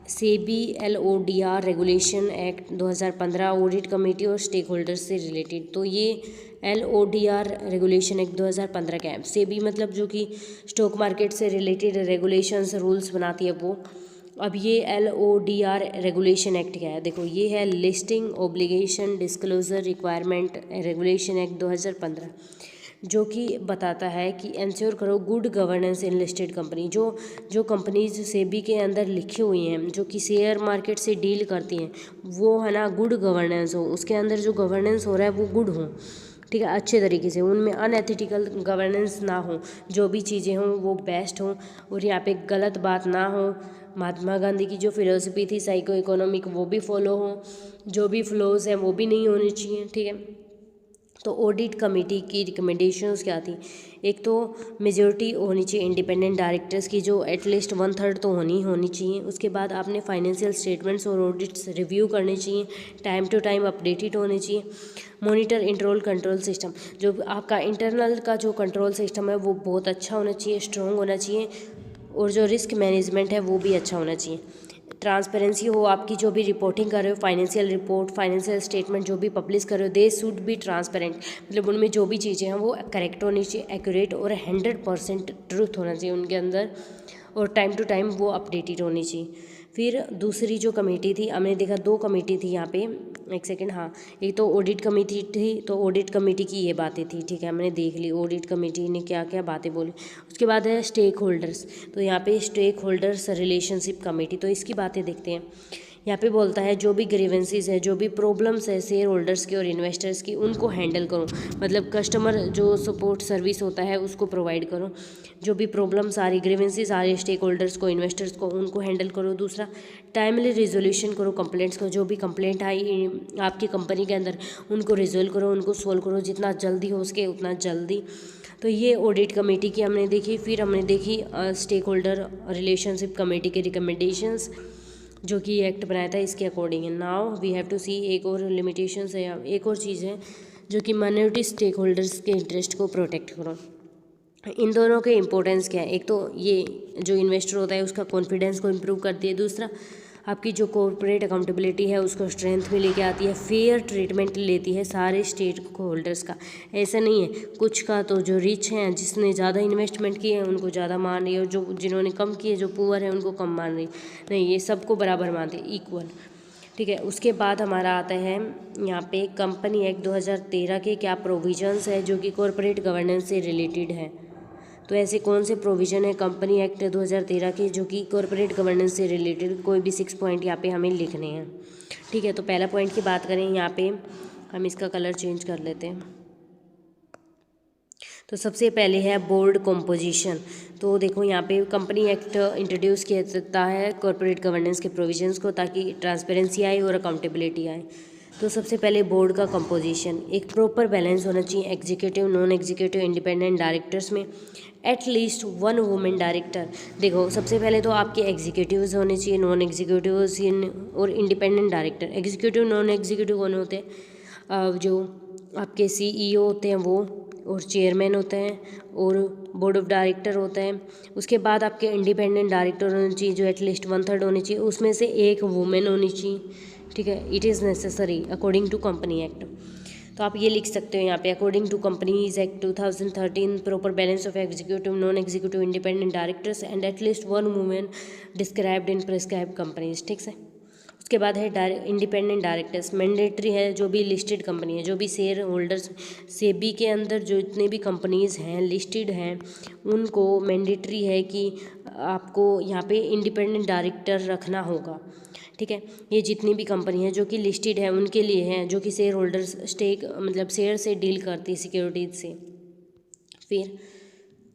SEBI LODR regulation act 2015, audit committee और स्टेक होल्डर्स से रिलेटेड। तो ये LODR रेगुलेशन एक्ट 2015 का है। सेबी मतलब जो कि स्टॉक मार्केट से रिलेटेड रेगुलेशंस रूल्स बनाती है वो। अब ये LODR रेगुलेशन एक्ट क्या है, देखो ये है listing obligation disclosure requirement regulation act 2015, जो कि बताता है कि इंश्योर करो गुड गवर्नेंस इन लिस्टेड कंपनी। जो कंपनीज सेबी के अंदर लिखी हुई हैं, जो कि शेयर मार्केट से डील करती हैं, वो है ना गुड गवर्नेंस हो, उसके अंदर जो गवर्नेंस हो रहा है वो गुड हो, ठीक है, अच्छे तरीके से, उनमें अनएथिकल गवर्नेंस ना हो, जो भी चीज़ें हों वो बेस्ट हों, और यहाँ पे गलत बात ना हो। महात्मा गांधी की जो फिलोसफी थी साइको इकोनॉमिक वो भी फॉलो हो, जो भी फ्लोज हैं वो भी नहीं होने चाहिए, ठीक है। तो ऑडिट कमेटी की रिकमेंडेशंस क्या थी, एक तो मेजॉरिटी होनी चाहिए इंडिपेंडेंट डायरेक्टर्स की, जो एटलीस्ट 1/3 तो होनी चाहिए। उसके बाद आपने फाइनेंशियल स्टेटमेंट्स और ऑडिट्स रिव्यू करने चाहिए, टाइम टू टाइम अपडेटेड होने चाहिए। मॉनिटर इंटरनल कंट्रोल सिस्टम, जो आपका इंटरनल का जो कंट्रोल सिस्टम है वो बहुत अच्छा होना चाहिए, स्ट्रॉन्ग होना चाहिए, और जो रिस्क मैनेजमेंट है वो भी अच्छा होना चाहिए। ट्रांसपेरेंसी हो, आपकी जो भी रिपोर्टिंग कर रहे हो, फाइनेंशियल रिपोर्ट, फाइनेंशियल स्टेटमेंट जो भी पब्लिश कर रहे हो, दे शुड बी ट्रांसपेरेंट, मतलब उनमें जो भी चीज़ें हैं वो करेक्ट होनी चाहिए, एक्यूरेट और 100% ट्रूथ होना चाहिए उनके अंदर, और टाइम टू टाइम वो अपडेटेड होनी चाहिए। फिर दूसरी जो कमेटी थी, हमने देखा 2 कमेटी थी यहाँ पे, एक सेकेंड, हाँ, एक तो ऑडिट कमेटी थी, तो ऑडिट कमेटी की ये बातें थी, ठीक है, हमने देख ली ऑडिट कमेटी ने क्या क्या बातें बोली। उसके बाद है स्टेक होल्डर्स, तो यहाँ पे स्टेक होल्डर्स रिलेशनशिप कमेटी, तो इसकी बातें देखते हैं। यहाँ पे बोलता है जो भी ग्रीवेंसीज है, जो भी प्रॉब्लम्स है शेयर होल्डर्स की और इन्वेस्टर्स की, उनको हैंडल करो, मतलब कस्टमर जो सपोर्ट सर्विस होता है उसको प्रोवाइड करो। जो भी प्रॉब्लम्स आ रही, ग्रीवेंसीज आ रही स्टेक होल्डर्स को, इन्वेस्टर्स को, उनको हैंडल करो। दूसरा, टाइमली रिजोल्यूशन करो कंप्लेंट्स को, जो भी कंप्लेंट आई आपकी कंपनी के अंदर उनको रिजोल्व करो, उनको सोल्व करो, जितना जल्दी हो सके उतना जल्दी। तो ये ऑडिट कमेटी की हमने देखी। फिर हमने देखी स्टेक होल्डर रिलेशनशिप कमेटी के रिकमेंडेशंस, जो कि एक्ट बनाया था इसके अकॉर्डिंग है। नाउ वी हैव टू सी, एक और लिमिटेशंस है, एक और चीज़ है जो कि माइनॉरिटी स्टेक होल्डर्स के इंटरेस्ट को प्रोटेक्ट करो। इन दोनों के इंपॉर्टेंस क्या है, एक तो ये जो इन्वेस्टर होता है उसका कॉन्फिडेंस को इम्प्रूव करती है, दूसरा आपकी जो कॉर्पोरेट अकाउंटेबिलिटी है उसको स्ट्रेंथ में लेके आती है, फेयर ट्रीटमेंट लेती है सारे स्टेक होल्डर्स का। ऐसा नहीं है कुछ का तो जो रिच हैं, जिसने ज़्यादा इन्वेस्टमेंट किए हैं उनको ज़्यादा मान रही है, और जो जिन्होंने कम किए, जो पुअर है उनको कम मान रही, नहीं, ये सबको बराबर मानते हैं, इक्वल, ठीक है। उसके बाद हमारा आता है यहाँ पे कंपनी एक्ट 2013 के क्या प्रोविजंस है जो कि कॉर्पोरेट गवर्नेंस से रिलेटेड है। तो ऐसे कौन से प्रोविज़न है कंपनी एक्ट 2013 के जो कि कॉर्पोरेट गवर्नेंस से रिलेटेड, कोई भी 6 पॉइंट यहाँ पे हमें लिखने हैं, ठीक है। तो पहला पॉइंट की बात करें, यहाँ पे हम इसका कलर चेंज कर लेते हैं। तो सबसे पहले है बोर्ड कॉम्पोजिशन। तो देखो यहाँ पे कंपनी एक्ट इंट्रोड्यूस किया जाता है कॉर्पोरेट गवर्नेंस के प्रोविजंस को, ताकि ट्रांसपेरेंसी आए और अकाउंटेबिलिटी आए। तो सबसे पहले बोर्ड का कंपोजिशन, एक प्रॉपर बैलेंस होना चाहिए executive, non executive, independent directors में, एटलीस्ट 1 वुमेन डायरेक्टर। देखो सबसे पहले तो आपके एग्जीक्यूटिव्स होने चाहिए, नॉन एग्जीक्यूटिव्स और independent director. Executive non executive कौन होते हैं, जो आपके CEO होते हैं वो, और चेयरमैन होते हैं, और बोर्ड ऑफ डायरेक्टर होता है। उसके बाद आपके इंडिपेंडेंट डायरेक्टर होने चाहिए जो एटलीस्ट 1/3 होनी चाहिए, उसमें से एक वुमेन होनी चाहिए, ठीक है। It is necessary according to company act. तो आप ये लिख सकते हो यहाँ पे, according to companies act 2013, proper balance of executive, non executive, independent directors and at least 1 women described in prescribed companies, ठीक है। उसके बाद है इंडिपेंडेंट डायरेक्टर्स, मैंडेटरी है, जो भी लिस्टेड कंपनी है, जो भी शेयर होल्डर्स सेबी के अंदर जो जितने भी कंपनीज़ हैं लिस्टेड हैं, उनको मैंडेटरी है कि आपको यहाँ पे इंडिपेंडेंट डायरेक्टर रखना होगा, ठीक है। ये जितनी भी कंपनी है जो कि लिस्टेड है उनके लिए है, जो कि शेयर होल्डर्स स्टेक मतलब शेयर से डील करती है, सिक्योरिटीज से। फिर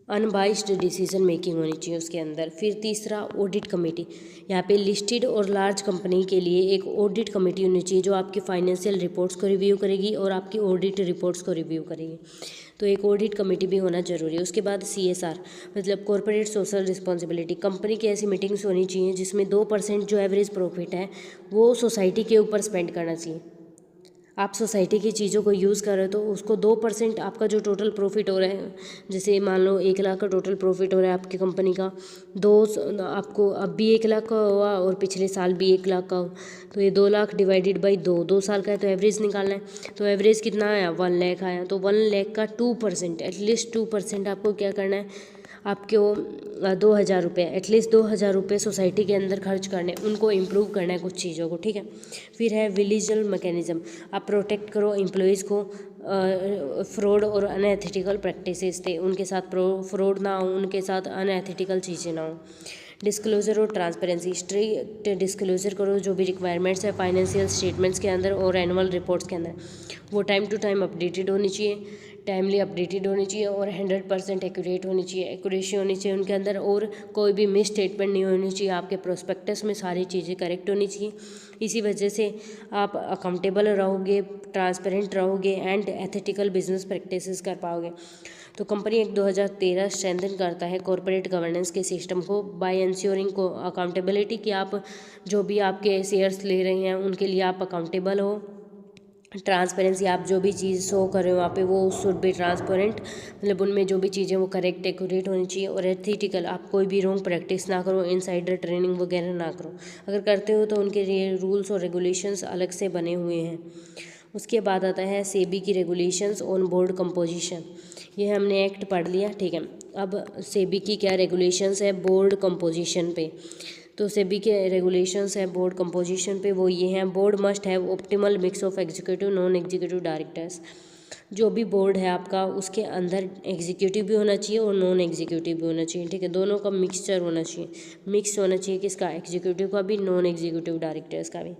अनबाइस्ड डिसीजन मेकिंग होनी चाहिए उसके अंदर। फिर तीसरा ऑडिट कमेटी, यहाँ पे लिस्टेड और लार्ज कंपनी के लिए एक ऑडिट कमेटी होनी चाहिए जो आपकी फाइनेंशियल रिपोर्ट्स को रिव्यू करेगी और आपकी ऑडिट रिपोर्ट्स को रिव्यू करेगी। तो एक ऑडिट कमेटी भी होना जरूरी है। उसके बाद CSR मतलब कॉर्पोरेट सोशल रिस्पॉन्सिबिलिटी, कंपनी की ऐसी मीटिंग्स होनी चाहिए जिसमें 2% जो एवरेज प्रॉफिट है वो सोसाइटी के ऊपर स्पेंड करना चाहिए। आप सोसाइटी की चीज़ों को यूज़ कर रहे हो तो उसको 2% आपका जो टोटल प्रॉफिट हो रहा है, जैसे मान लो 1 लाख का टोटल प्रॉफिट हो रहा है आपकी कंपनी का, आपको अब भी 1 लाख का हुआ और पिछले साल भी 1 लाख का हो, तो ये 2 लाख डिवाइडेड बाई 2 साल का है तो एवरेज निकालना है। तो एवरेज कितना आया, 1 लाख आया। तो 1 लाख का 2%, एटलीस्ट 2% आपको क्या करना है, आपको 2,000 रुपये, एटलीस्ट 2,000 रुपये सोसाइटी के अंदर खर्च करने, उनको इम्प्रूव करना है कुछ चीज़ों को, ठीक है। फिर है विजिबल मैकेनिज्म, आप प्रोटेक्ट करो एम्प्लॉयज़ को फ्रॉड और अनएथिकल प्रैक्टिसेस थे उनके साथ फ्रॉड ना हो, उनके साथ अनएथिकल चीज़ें ना हो। डिस्क्लोजर और ट्रांसपेरेंसी, स्ट्रिक्ट डिस्क्लोजर करो जो भी रिक्वायरमेंट्स है फाइनेंशियल स्टेटमेंट्स के अंदर और एनुअल रिपोर्ट्स के अंदर, वो टाइम टू टाइम अपडेटेड होनी चाहिए, टाइमली अपडेटेड होनी चाहिए और 100% एक्यूरेट होनी चाहिए, एक्यूरेसी होनी चाहिए उनके अंदर, और कोई भी मिस स्टेटमेंट नहीं होनी चाहिए। आपके प्रोस्पेक्टस में सारी चीज़ें करेक्ट होनी चाहिए। इसी वजह से आप अकाउंटेबल रहोगे, ट्रांसपेरेंट रहोगे एंड एथिकल बिजनेस प्रैक्टिसेस कर पाओगे। तो कंपनी एक्ट 2013 स्ट्रेंथन करता है कॉरपोरेट गवर्नेंस के सिस्टम को बाय इंश्योरिंग को अकाउंटेबिलिटी, कि आप जो भी आपके शेयर्स ले रहे हैं उनके लिए आप अकाउंटेबल हो। ट्रांसपेरेंसी, आप जो भी चीज़ शो कर रहे हो वहाँ पे वो शुड बी ट्रांसपेरेंट, मतलब उनमें जो भी चीज़ें वो करेक्ट एक्यूरेट होनी चाहिए। और एथिकल, आप कोई भी रॉन्ग प्रैक्टिस ना करो, इनसाइडर ट्रेनिंग वगैरह ना करो, अगर करते हो तो उनके लिए रूल्स और रेगुलेशंस अलग से बने हुए हैं। उसके बाद आता है सेबी की रेगुलेशंस ऑन बोर्ड कंपोजिशन, ये हमने एक्ट पढ़ लिया, ठीक है। अब सेबी की क्या रेगुलेशंस है बोर्ड कंपोजिशन पे, तो सेबी के रेगुलेशंस है बोर्ड कंपोजिशन पे, वो ये हैं, board must have optimal mix of executive non executive directors. जो भी बोर्ड है आपका उसके अंदर एग्जीक्यूटिव भी होना चाहिए और नॉन एग्जीक्यूटिव भी होना चाहिए, ठीक है, दोनों का मिक्सचर होना चाहिए, मिक्स होना चाहिए, किसका, एग्जीक्यूटिव का भी नॉन एग्जीक्यूटिव डायरेक्टर्स का भी।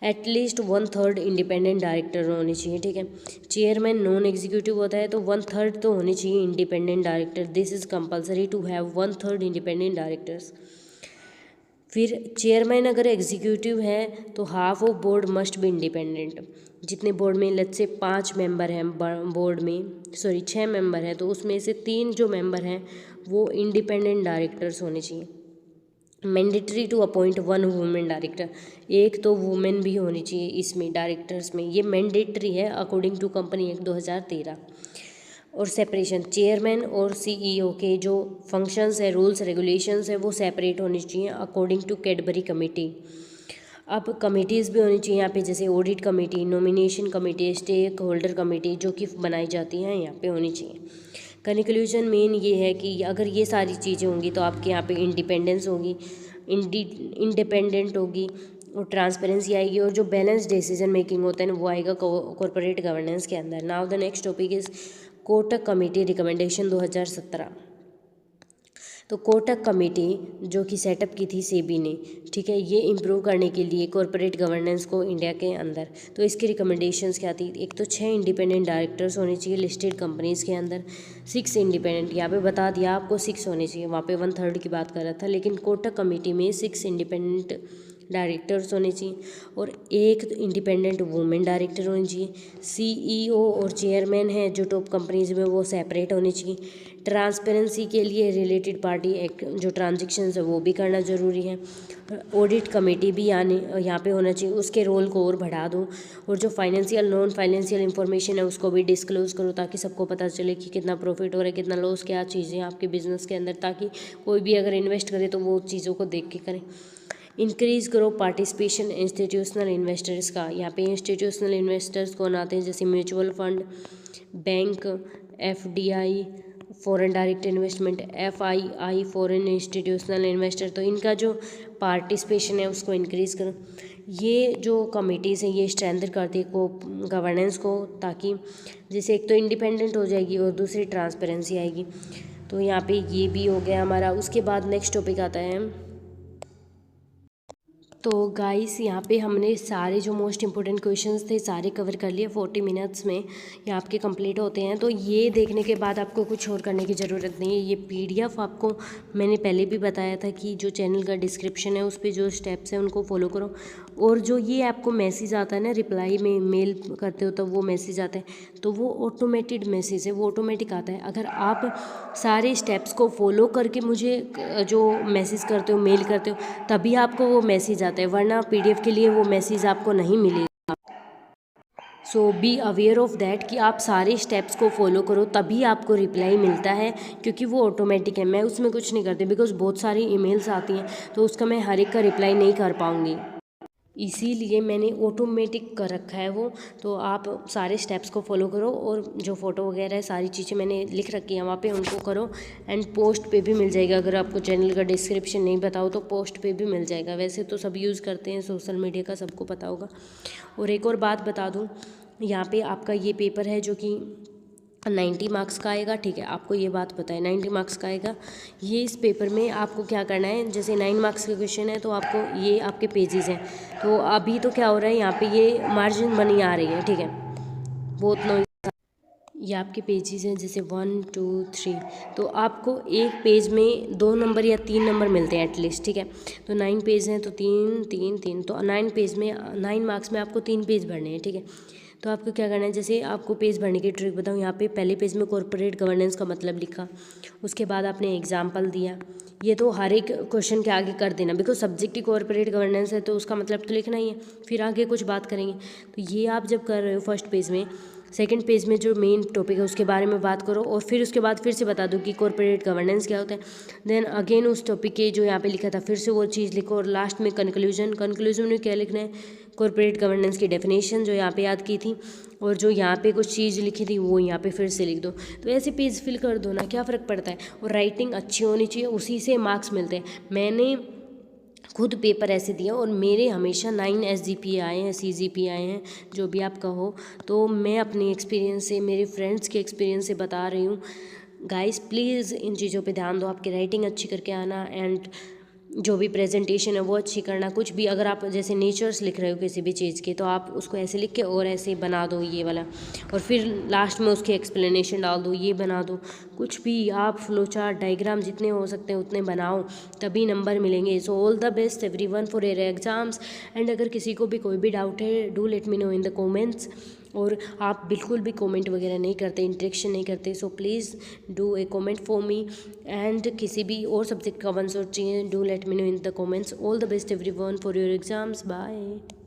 एटलीस्ट 1/3 इंडिपेंडेंट डायरेक्टर होने चाहिए, ठीक है। चेयरमैन नॉन एग्जीक्यूटिव होता है तो 1/3 तो होने चाहिए independent director, this is compulsory to have 1/3 independent directors. फिर चेयरमैन अगर एग्जीक्यूटिव है तो half of board must be independent. जितने बोर्ड में लेट्स से 5 मेंबर हैं बोर्ड में, 6 मेंबर हैं, तो उसमें से 3 जो मेंबर हैं वो इंडिपेंडेंट डायरेक्टर्स होने चाहिए। Mandatory to appoint 1 women director, एक तो वुमेन भी होनी चाहिए इसमें डायरेक्टर्स में, ये मैंडेटरी है अकॉर्डिंग टू कंपनी एक्ट 2013। और सेपरेशन, चेयरमैन और सीईओ के जो फंक्शंस है, रूल्स रेगुलेशंस है, वो सेपरेट होनी चाहिए अकॉर्डिंग टू कैडबरी कमेटी। अब कमेटीज़ भी होनी चाहिए यहाँ पे, जैसे audit committee, nomination committee, stakeholder committee जो कि बनाई जाती हैं यहाँ पे होनी चाहिए। कंक्लूजन मेन ये है कि अगर ये सारी चीज़ें होंगी तो आपके यहाँ पे इंडिपेंडेंस होगी, इंडिपेंडेंट होगी और ट्रांसपेरेंसी आएगी, और जो बैलेंस डिसीजन मेकिंग होता है ना वो आएगा कॉर्पोरेट गवर्नेंस के अंदर। Now the next topic is Kotak committee recommendation 2017। तो कोटक कमेटी जो कि सेटअप की थी सेबी ने, ठीक है, ये इम्प्रूव करने के लिए कॉर्पोरेट गवर्नेंस को इंडिया के अंदर, तो इसकी रिकमेंडेशंस क्या थी, एक तो 6 इंडिपेंडेंट डायरेक्टर्स होने चाहिए लिस्टेड कंपनीज़ के अंदर, 6 इंडिपेंडेंट, यहाँ पे बता दिया आपको 6 होने चाहिए, वहाँ पे 1/3 की बात कर रहा था, लेकिन कोटक कमेटी में 6 इंडिपेंडेंट डायरेक्टर्स होने चाहिए और एक इंडिपेंडेंट वुमेन डायरेक्टर होनी चाहिए। सीईओ और चेयरमैन है जो टॉप कंपनीज में वो सेपरेट होनी चाहिए। ट्रांसपेरेंसी के लिए रिलेटेड पार्टी एक्ट जो ट्रांजेक्शन्स है वो भी करना ज़रूरी है। ऑडिट कमेटी भी यहाँ पे होना चाहिए, उसके रोल को और बढ़ा दो, और जो फाइनेंशियल नॉन फाइनेंशियल इंफॉर्मेशन है उसको भी डिस्क्लोज़ करो ताकि सबको पता चले कि कितना प्रॉफिट हो रहा है, कितना लॉस, क्या चीज़ें आपके बिजनेस के अंदर, ताकि कोई भी अगर इन्वेस्ट करे तो वो चीज़ों को देख के करें। इंक्रीज़ करो पार्टिसिपेशन इंस्टीट्यूशनल इन्वेस्टर्स का, यहाँ पे इंस्टीट्यूशनल इन्वेस्टर्स कौन आते हैं, जैसे mutual fund, bank, FDI, foreign direct investment, FII, foreign institutional investor, तो इनका जो पार्टिसिपेशन है उसको इंक्रीज़ करो। ये जो कमेटीज़ हैं ये स्ट्रेंथन करती है को गवर्नेंस को, ताकि जैसे एक तो इंडिपेंडेंट हो जाएगी और दूसरी ट्रांसपेरेंसी आएगी। तो यहाँ पे ये भी हो गया हमारा। उसके बाद नेक्स्ट टॉपिक आता है, तो गाइस यहाँ पे हमने सारे जो मोस्ट इंपॉर्टेंट क्वेश्चंस थे सारे कवर कर लिए 40 मिनट्स में, ये आपके कंप्लीट होते हैं। तो ये देखने के बाद आपको कुछ और करने की ज़रूरत नहीं है। ये पीडीएफ आपको मैंने पहले भी बताया था कि जो चैनल का डिस्क्रिप्शन है उस पर जो स्टेप्स हैं उनको फॉलो करो, और जो ये आपको मैसेज आता है ना रिप्लाई में, मेल करते हो तो वो मैसेज आता है, तो वो ऑटोमेटेड मैसेज है, वो ऑटोमेटिक आता है। अगर आप सारे स्टेप्स को फॉलो करके मुझे जो मैसेज करते हो, मेल करते हो, तभी आपको वो मैसेज आता है, वरना पीडीएफ के लिए वो मैसेज आपको नहीं मिलेगा। सो बी अवेयर ऑफ दैट कि आप सारे स्टेप्स को फॉलो करो तभी आपको रिप्लाई मिलता है, क्योंकि वो ऑटोमेटिक है, मैं उसमें कुछ नहीं करती बिकॉज बहुत सारी ईमेल्स आती हैं तो उसका मैं हर एक का रिप्लाई नहीं कर पाऊँगी, इसीलिए मैंने ऑटोमेटिक कर रखा है वो। तो आप सारे स्टेप्स को फॉलो करो और जो फ़ोटो वगैरह है सारी चीज़ें मैंने लिख रखी हैं वहाँ पे, उनको करो। एंड पोस्ट पे भी मिल जाएगा, अगर आपको चैनल का डिस्क्रिप्शन नहीं पता हो तो पोस्ट पे भी मिल जाएगा। वैसे तो सब यूज़ करते हैं सोशल मीडिया का, सबको पता होगा। और एक और बात बता दूँ, यहाँ पे आपका ये पेपर है जो कि 90 मार्क्स का आएगा, ठीक है, आपको ये बात पता है 90 मार्क्स का आएगा। ये इस पेपर में आपको क्या करना है, जैसे 9 मार्क्स के क्वेश्चन है तो आपको ये आपके पेजेस हैं, तो अभी तो क्या हो रहा है यहाँ पे ये मार्जिन बनी आ रही है, ठीक है, बहुत नॉइस। ये आपके पेजेस हैं जैसे 1 2 3, तो आपको एक पेज में 2 नंबर या 3 नंबर मिलते हैं एटलीस्ट, ठीक है। तो 9 पेज हैं तो 3 3 3, तो 9 पेज में 9 मार्क्स में आपको 3 पेज भरने हैं, ठीक है। तो आपको क्या करना है, जैसे आपको पेज भरने की ट्रिक बताऊँ, यहाँ पे पहले पेज में कॉर्पोरेट गवर्नेंस का मतलब लिखा, उसके बाद आपने एग्जाम्पल दिया। ये तो हर एक क्वेश्चन के आगे कर देना, because subject he corporate governance है तो उसका मतलब तो लिखना ही है, फिर आगे कुछ बात करेंगे। तो ये आप जब कर रहे हो फर्स्ट पेज में, सेकंड पेज में जो मेन टॉपिक है उसके बारे में बात करो, और फिर उसके बाद फिर से बता दो कि कॉर्पोरेट गवर्नेंस क्या होता है। देन अगेन उस टॉपिक के जो यहाँ पे लिखा था फिर से वो चीज़ लिखो, और लास्ट में कंक्लूजन में क्या लिखना है, कॉर्पोरेट गवर्नेंस की डेफिनेशन जो यहाँ पे याद की थी, और जो यहाँ पे कुछ चीज़ लिखी थी वो यहाँ पे फिर से लिख दो। तो ऐसे पेज फिल कर दो ना, क्या फ़र्क पड़ता है। और राइटिंग अच्छी होनी चाहिए, उसी से मार्क्स मिलते हैं। मैंने खुद पेपर ऐसे दिया और मेरे हमेशा 9 SGPA आए हैं, CGPA आए हैं, जो भी आप कहो। तो मैं अपने एक्सपीरियंस से, मेरे फ्रेंड्स के एक्सपीरियंस से बता रही हूँ। गाइस प्लीज़ इन चीज़ों पे ध्यान दो, आपकी राइटिंग अच्छी करके आना, एंड जो भी प्रेजेंटेशन है वो अच्छी करना। कुछ भी अगर आप जैसे नेचर्स लिख रहे हो किसी भी चीज़ के, तो आप उसको ऐसे लिख के और ऐसे बना दो ये वाला, और फिर लास्ट में उसकी एक्सप्लेनेशन डाल दो, ये बना दो। कुछ भी आप फ्लो चार्ट, डायग्राम जितने हो सकते हैं उतने बनाओ, तभी नंबर मिलेंगे। So all the best everyone for your exams. And अगर किसी को भी कोई भी डाउट है, do let me know in the comments. और आप बिल्कुल भी कमेंट वगैरह नहीं करते, इंटरेक्शन नहीं करते, so please do a comment for me. And किसी भी और सब्जेक्ट का आंसर चाहिए, do let me know in the comments. All the best everyone for your exams, bye.